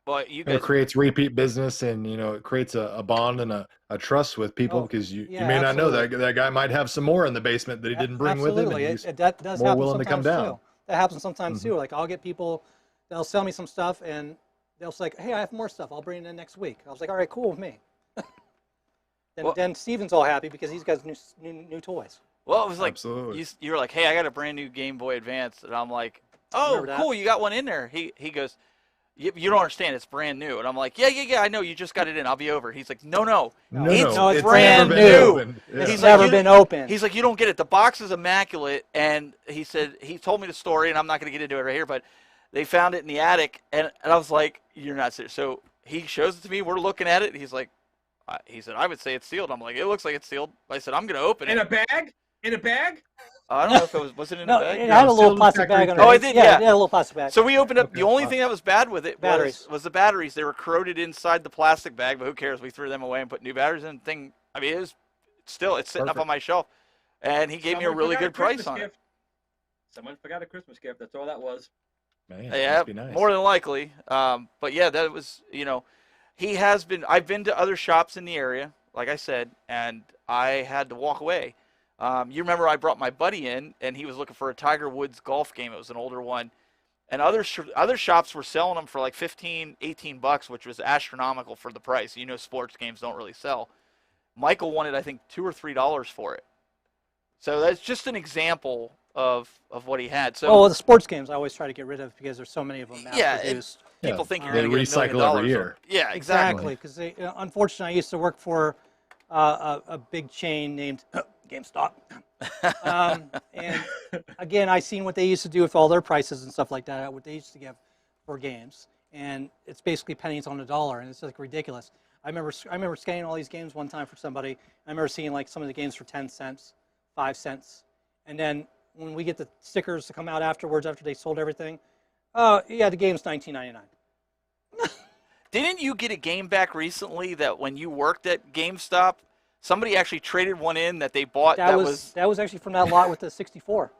But you guys, it creates repeat business, and it creates a bond and a trust with people, because you may not know that guy might have some more in the basement that he didn't bring with him, and he's that does more happen willing to come sometimes down. too. That happens sometimes too. Like I'll get people, they'll sell me some stuff and they'll say, hey, I have more stuff. I'll bring it in next week. I was like, all right, cool with me. Then Steven's all happy because he's got new toys. well, it was like Absolutely. you were like, hey, I got a brand new Game Boy Advance, and I'm like, oh, cool, you got one in there. He goes, you don't understand, it's brand new. And I'm like, yeah, I know, you just got it in. I'll be over. He's like, no, it's brand never been new. opened. Yeah. It's never been opened. He's like, you don't get it. The box is immaculate. And he said, he told me the story, and I'm not going to get into it right here, but they found it in the attic, and I was like, you're not serious. So he shows it to me. We're looking at it. He's like, he said, I would say it's sealed. I'm like, it looks like it's sealed. I said, I'm going to open it. In a bag? In a bag? I don't know if it was it in a bag? It had a little sealed plastic factory bag on tag. it. Oh, it did, Yeah, yeah. it had a little plastic bag. So we opened up. Okay, The only fine. thing that was bad with it Batteries. was the batteries. They were corroded inside the plastic bag, but who cares? We threw them away and put new batteries in. I mean, it's sitting up Perfect. on my shelf, and he gave me a Someone really forgot good price Christmas on it. gift. Someone forgot a Christmas gift. That's all that was. Man, Yeah, must be nice. more than likely. But yeah, that was, he has been. I've been to other shops in the area, like I said, and I had to walk away. You remember I brought my buddy in, and he was looking for a Tiger Woods golf game. It was an older one, and other shops were selling them for like 15, 18 bucks, which was astronomical for the price. You know, sports games don't really sell. Michael wanted, I think, $2 or $3 for it. So that's just an example of what he had. So well, the sports games I always try to get rid of because there's so many of them mass produced. People think you're They going to get $1 million recycle every year. Yeah, exactly. Because unfortunately, I used to work for a big chain named GameStop. And again, I seen what they used to do with all their prices and stuff like that, what they used to give for games, and it's basically pennies on the dollar, and it's like ridiculous. I remember scanning all these games one time for somebody. I remember seeing like some of the games for 10 cents, 5 cents, and then when we get the stickers to come out afterwards after they sold everything, yeah, the game's $19.99. Didn't you get a game back recently that when you worked at GameStop, somebody actually traded one in that they bought? That was actually from that lot with the 64.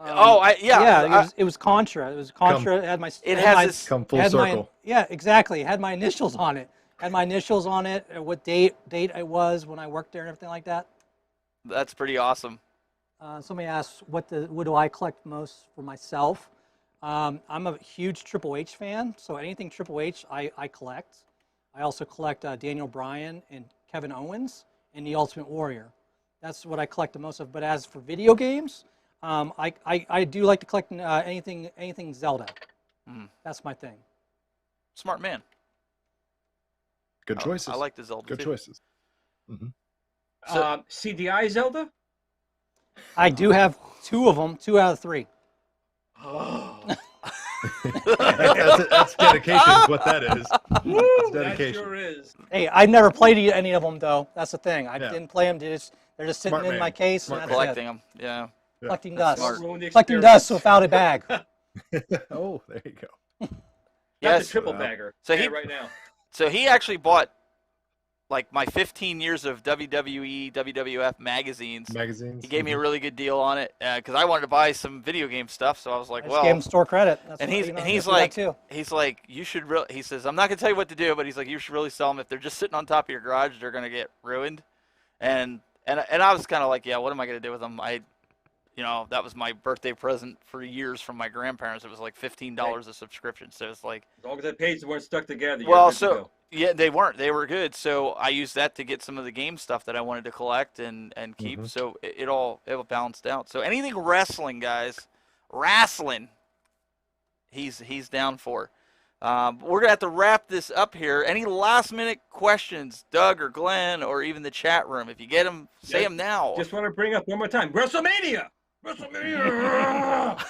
It was Contra. It was Contra. It had my. It has this come full circle. Yeah, exactly. It had my initials on it. Had my initials on it. What date it was when I worked there and everything like that. That's pretty awesome. Somebody asked what do I collect most for myself. I'm a huge Triple H fan, so anything Triple H I collect. I also collect Daniel Bryan and Kevin Owens and the Ultimate Warrior. That's what I collect the most of. But as for video games, I do like to collect anything Zelda. That's my thing. Smart man. Good choices. I like the Zelda. Good too. choices. CDI Zelda? I do have 2 of them, 2 out of 3. That's dedication is what that is. That's dedication. That sure is. Hey, I've never played any of them though. That's the thing. I didn't play them. They're just sitting Smart in man. my case. Smart And man. that's Collecting them. Yeah. collecting That's dust. smart. Collecting dust without a bag. Oh, there you go. That's Yes. a triple bagger. So Yeah, he- right now. So he actually bought like my 15 years of WWE, WWF magazines. Magazines. He gave me a really good deal on it because I wanted to buy some video game stuff. So I was like, I just well, gave him store credit. That's and what, he's I do that like, too. you should really. He says, I'm not gonna tell you what to do, but he's like, you should really sell them. If they're just sitting on top of your garage, they're gonna get ruined. And I was kind of like, yeah, what am I gonna do with them? That was my birthday present for years from my grandparents. It was like $15 a subscription. So it's like, As long as the pages weren't stuck together, you're well, good to go. yeah, they weren't. They were good. So I used that to get some of the game stuff that I wanted to collect and keep. So it all balanced out. So anything wrestling, guys, he's down for. We're gonna have to wrap this up here. Any last minute questions, Doug or Glenn, or even the chat room? If you get them, say them now. Just want to bring up one more time, WrestleMania. WrestleMania.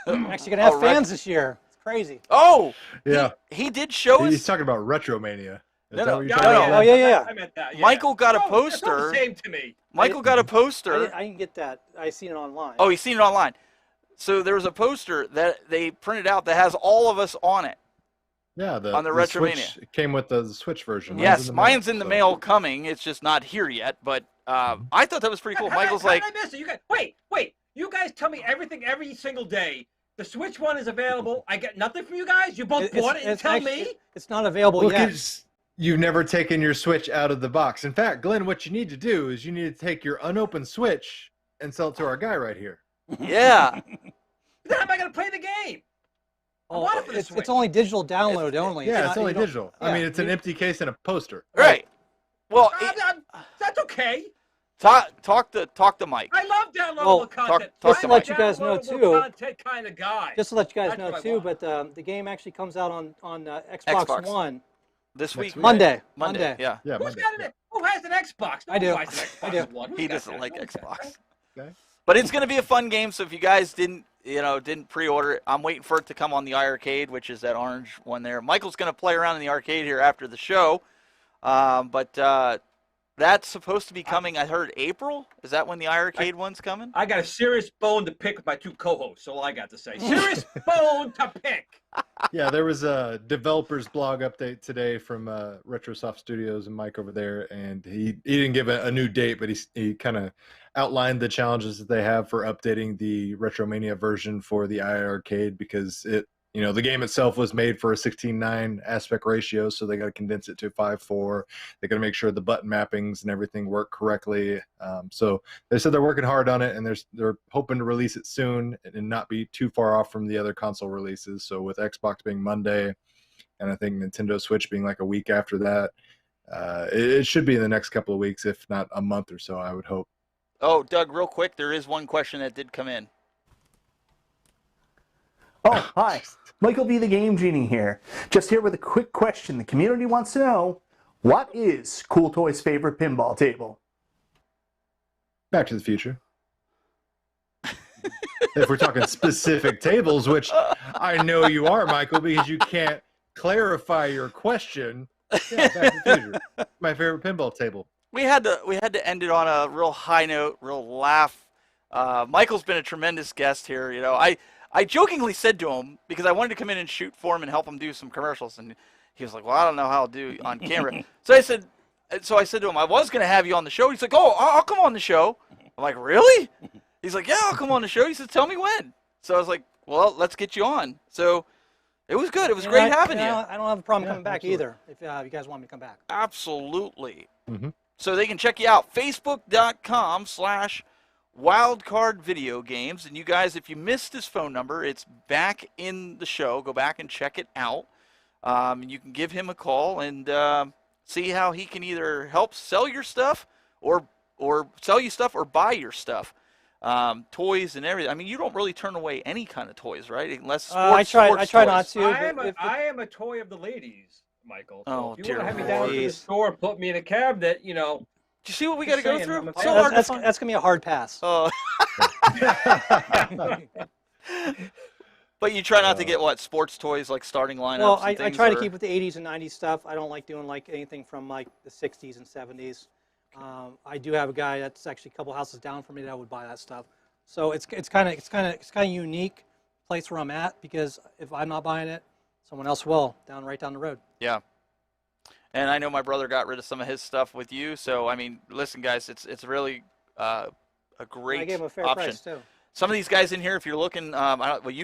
I'm actually gonna have Oh, right. fans this year. It's crazy. Oh, Yeah. he did show He's us. talking about Retromania. Is No, that no, what you're no, talking no. about? Oh, yeah. I meant that. Yeah. Michael got a It's all the poster. same to me. Michael got a poster. I didn't get that. I seen it online. Oh, he's seen it online. So there was a poster that they printed out that has all of us on it. Yeah, On the Retromania. Switch, it came with the Switch version. Yes, mine's in the mail coming. It's just not here yet. But I thought that was pretty cool. Michael's like, I missed it. You guys, wait. You guys tell me everything every single day. The Switch one is available. I get nothing from you guys. You both bought it and tell me. It's not available Well, yet. 'cause you've never taken your Switch out of the box. In fact, Glenn, what you need to do is you need to take your unopened Switch and sell it to our guy right here. yeah. Then how am I going to play the game? I want it for the Switch. It's only digital download only. Yeah, it's not- only you don't- digital. yeah, I mean, it's an you- empty case and a poster. Right. Well, That's okay. talk to Mike. I love downloadable Well, content. talk Just to to let Mike. you guys know Downloadable too. content kind of guy. Just to let you guys That's know what I too, want. but the game actually comes out on Xbox Xbox. One This week. Next week. Monday. Monday. Yeah. Yeah, Who's Monday. got an? Who has an Xbox? No I do. one buys an Xbox I do. One. He Who's got doesn't that? like Okay. Xbox. Okay. But it's going to be a fun game. So if you guys didn't pre-order it, I'm waiting for it to come on the iArcade, which is that orange one there. Michael's going to play around in the arcade here after the show. But that's supposed to be coming, I heard, April? Is that when the iArcade one's coming? I got a serious bone to pick with my 2 co-hosts. All I got to say. Serious bone to pick. Yeah, there was a developer's blog update today from Retrosoft Studios and Mike over there, and he didn't give a new date, but he kind of outlined the challenges that they have for updating the Retromania version for the iArcade because the game itself was made for a 16:9 aspect ratio, so they got to condense it to 5:4. They got to make sure the button mappings and everything work correctly. So they said they're working hard on it, and they're hoping to release it soon and not be too far off from the other console releases. So with Xbox being Monday, and I think Nintendo Switch being like a week after that, it should be in the next couple of weeks, if not a month or so, I would hope. Oh, Doug, real quick, there is one question that did come in. Oh, hi. Michael B. the Game Genie here. Just here with a quick question. The community wants to know, what is Cool Toy's favorite pinball table? Back to the Future. If we're talking specific tables, which I know you are, Michael, because you can't clarify your question. Yeah, Back to the Future. My favorite pinball table. We had to end it on a real high note, real laugh. Michael's been a tremendous guest here. I jokingly said to him, because I wanted to come in and shoot for him and help him do some commercials, and he was like, "Well, I don't know how I'll do on camera." So I said to him, "I was going to have you on the show." He's like, "Oh, I'll come on the show." I'm like, "Really?" He's like, "Yeah, I'll come on the show." He said, "Tell me when." So I was like, "Well, let's get you on." So it was good. It was great having you. I don't have a problem coming back absolutely. either, if you guys want me to come back. Absolutely. Mm-hmm. So they can check you out, facebook.com/wildcard video games. And you guys, if you missed his phone number, it's back in the show. Go back and check it out. You can give him a call and see how he can either help sell your stuff or sell you stuff or buy your stuff. Toys and everything. I mean, you don't really turn away any kind of toys, right? Unless sports, I try not toys. to. I am a toy of the ladies, Michael. So Oh, if you dear want to have me down to the Lord. store and put me in a cabinet, Do you see what we got to go saying, through? I'm a So fan. hard to that's find. gonna be a hard pass. Oh. But you try not to get sports toys like starting lineups. Well, and I things, try to or- keep with the 80s and 90s stuff. I don't like doing like anything from like the 60s and 70s. I do have a guy that's actually a couple houses down from me that would buy that stuff. So it's kind of unique place where I'm at, because if I'm not buying it, someone else will right down the road. Yeah. And I know my brother got rid of some of his stuff with you. So I mean, listen, guys, it's really a great I gave him a fair option. price too. Some of these guys in here, if you're looking, you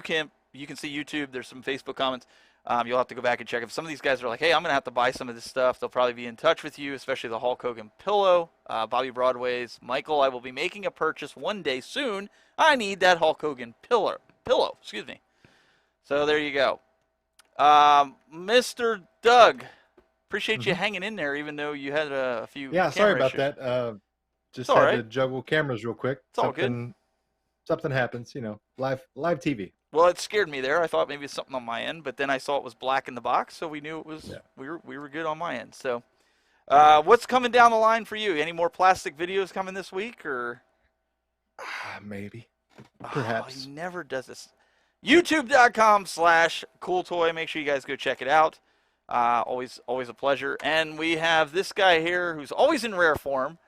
can see YouTube. There's some Facebook comments. You'll have to go back and check. If some of these guys are like, hey, I'm going to have to buy some of this stuff, they'll probably be in touch with you, especially the Hulk Hogan pillow, Bobby Broadway's. Michael, I will be making a purchase one day soon. I need that Hulk Hogan pillow. Excuse me. So there you go. Mr. Doug, appreciate you hanging in there, even though you had a few Sorry about issues. that. Just all had right. to juggle cameras real quick. It's all good. Something happens, live TV. Well, it scared me there. I thought maybe it's something on my end, but then I saw it was black in the box, so we knew it was. Yeah. We were good on my end. So, what's coming down the line for you? Any more plastic videos coming this week, or? Maybe, perhaps. Oh, he never does this. YouTube.com/CoolToy. Make sure you guys go check it out. Always a pleasure. And we have this guy here who's always in rare form.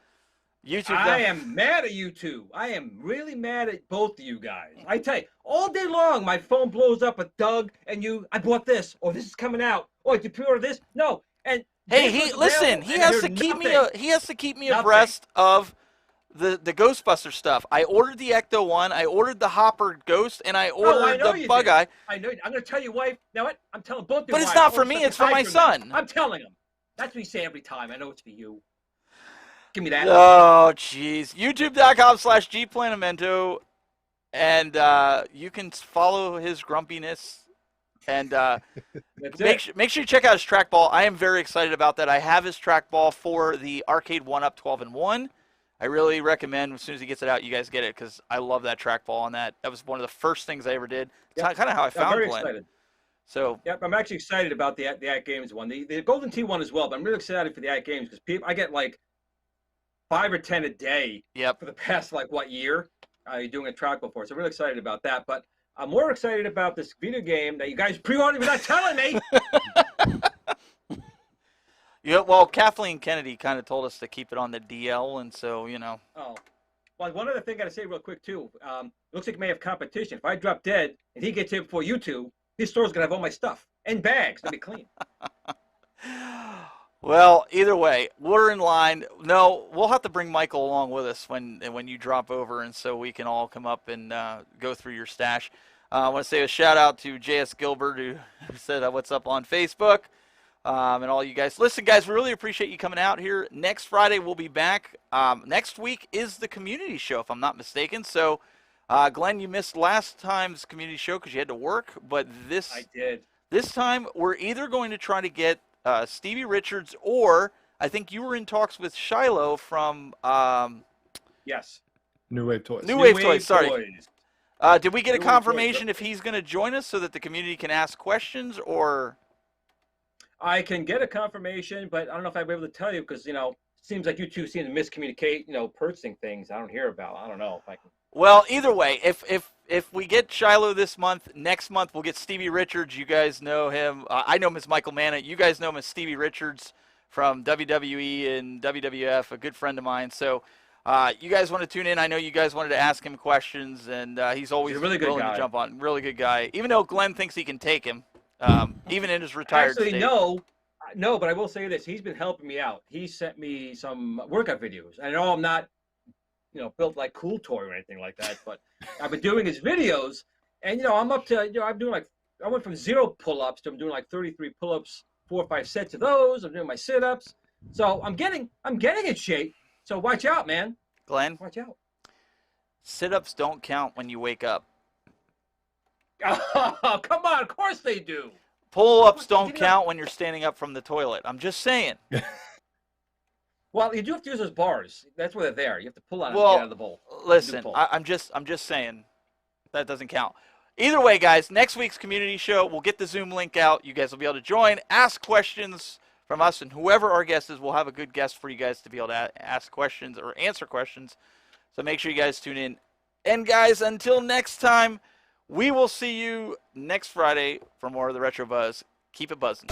YouTube. I am mad at you two. I am really mad at both of you guys. I tell you, all day long, my phone blows up with Doug and you. I bought this, or this is coming out, or did you pre-order this? No, and Hey, this he was listen. available, He and has there's to keep me. nothing. He has to keep me Nothing. abreast of the Ghostbuster stuff. I ordered the Ecto one. I ordered the Hopper Ghost, and I Oh, I ordered know the you Bug did. Eye. I know. I'm going to tell your wife. You know what? I'm telling both of you. But it's not for me, it's for my son. I'm telling him. That's what he say every time. I know it's for you. Give me that. Oh, jeez. YouTube.com/GPlanamento, and you can follow his grumpiness. And make sure you check out his trackball. I am very excited about that. I have his trackball for the Arcade 1-Up 12-in-1. I really recommend as soon as he gets it out, you guys get it, because I love that trackball on that. That was one of the first things I ever did. It's kind of how I found I'm very Glenn. excited. So Yep, I'm actually excited about the At Games one, the Golden Tee one as well. But I'm really excited for the At Games because I get like 5 or 10 a day. Yep. For the past year, you're doing a trackball for. So I'm really excited about that. But I'm more excited about this video game that you guys pre-ordered without telling me. yeah, well, Kathleen Kennedy kind of told us to keep it on the DL, and so Oh, well, one other thing I got to say real quick too. Looks like you may have competition. If I drop dead and he gets here before you two, his store's gonna have all my stuff in bags to be clean. Well, either way, we're in line. No, we'll have to bring Michael along with us when you drop over, and so we can all come up and go through your stash. I want to say a shout out to JS Gilbert who said what's up on Facebook, and all you guys. Listen, guys, we really appreciate you coming out here. Next Friday we'll be back. Next week is the community show, if I'm not mistaken. So, Glenn, you missed last time's community show because you had to work, but I did. This time we're either going to try to get Stevie Richards, or I think you were in talks with Shiloh from Yes. New Wave Toys. New Wave Toys. Sorry. Toys. Did we get a New Wave confirmation Toys. if he's going to join us so that the community can ask questions, or? I can get a confirmation, but I don't know if I'll be able to tell you because, it seems like you two seem to miscommunicate, purchasing things I don't hear about. I don't know if I can. Well, either way, if we get Shiloh this month, next month we'll get Stevie Richards. You guys know him. I know him as Michael Manna. You guys know him as Stevie Richards from WWE and WWF, a good friend of mine. So you guys want to tune in. I know you guys wanted to ask him questions, and he's always He's a really good willing guy. to jump on. Really good guy. Even though Glenn thinks he can take him, even in his retired Actually, state. no, but I will say this. He's been helping me out. He sent me some workout videos. I know I'm not, built like Cool Toy or anything like that, but I've been doing his videos, and, I'm up to, I'm doing I went from 0 pull-ups to I'm doing like 33 pull-ups, 4 or 5 sets of those. I'm doing my sit-ups. So I'm getting in shape. So watch out, man. Glenn, Watch out. sit-ups don't count when you wake up. Oh, come on. Of course they do. Pull-ups don't count when you're standing up from the toilet. I'm just saying. Well, you do have to use those bars. That's where they're there. You have to pull on them to Well, get out of the bowl. Listen, pull. I'm just saying that doesn't count. Either way, guys, next week's community show, we'll get the Zoom link out. You guys will be able to join, ask questions from us, and whoever our guest is, we'll have a good guest for you guys to be able to ask questions or answer questions. So make sure you guys tune in. And guys, until next time, we will see you next Friday for more of the Retro Buzz. Keep it buzzing.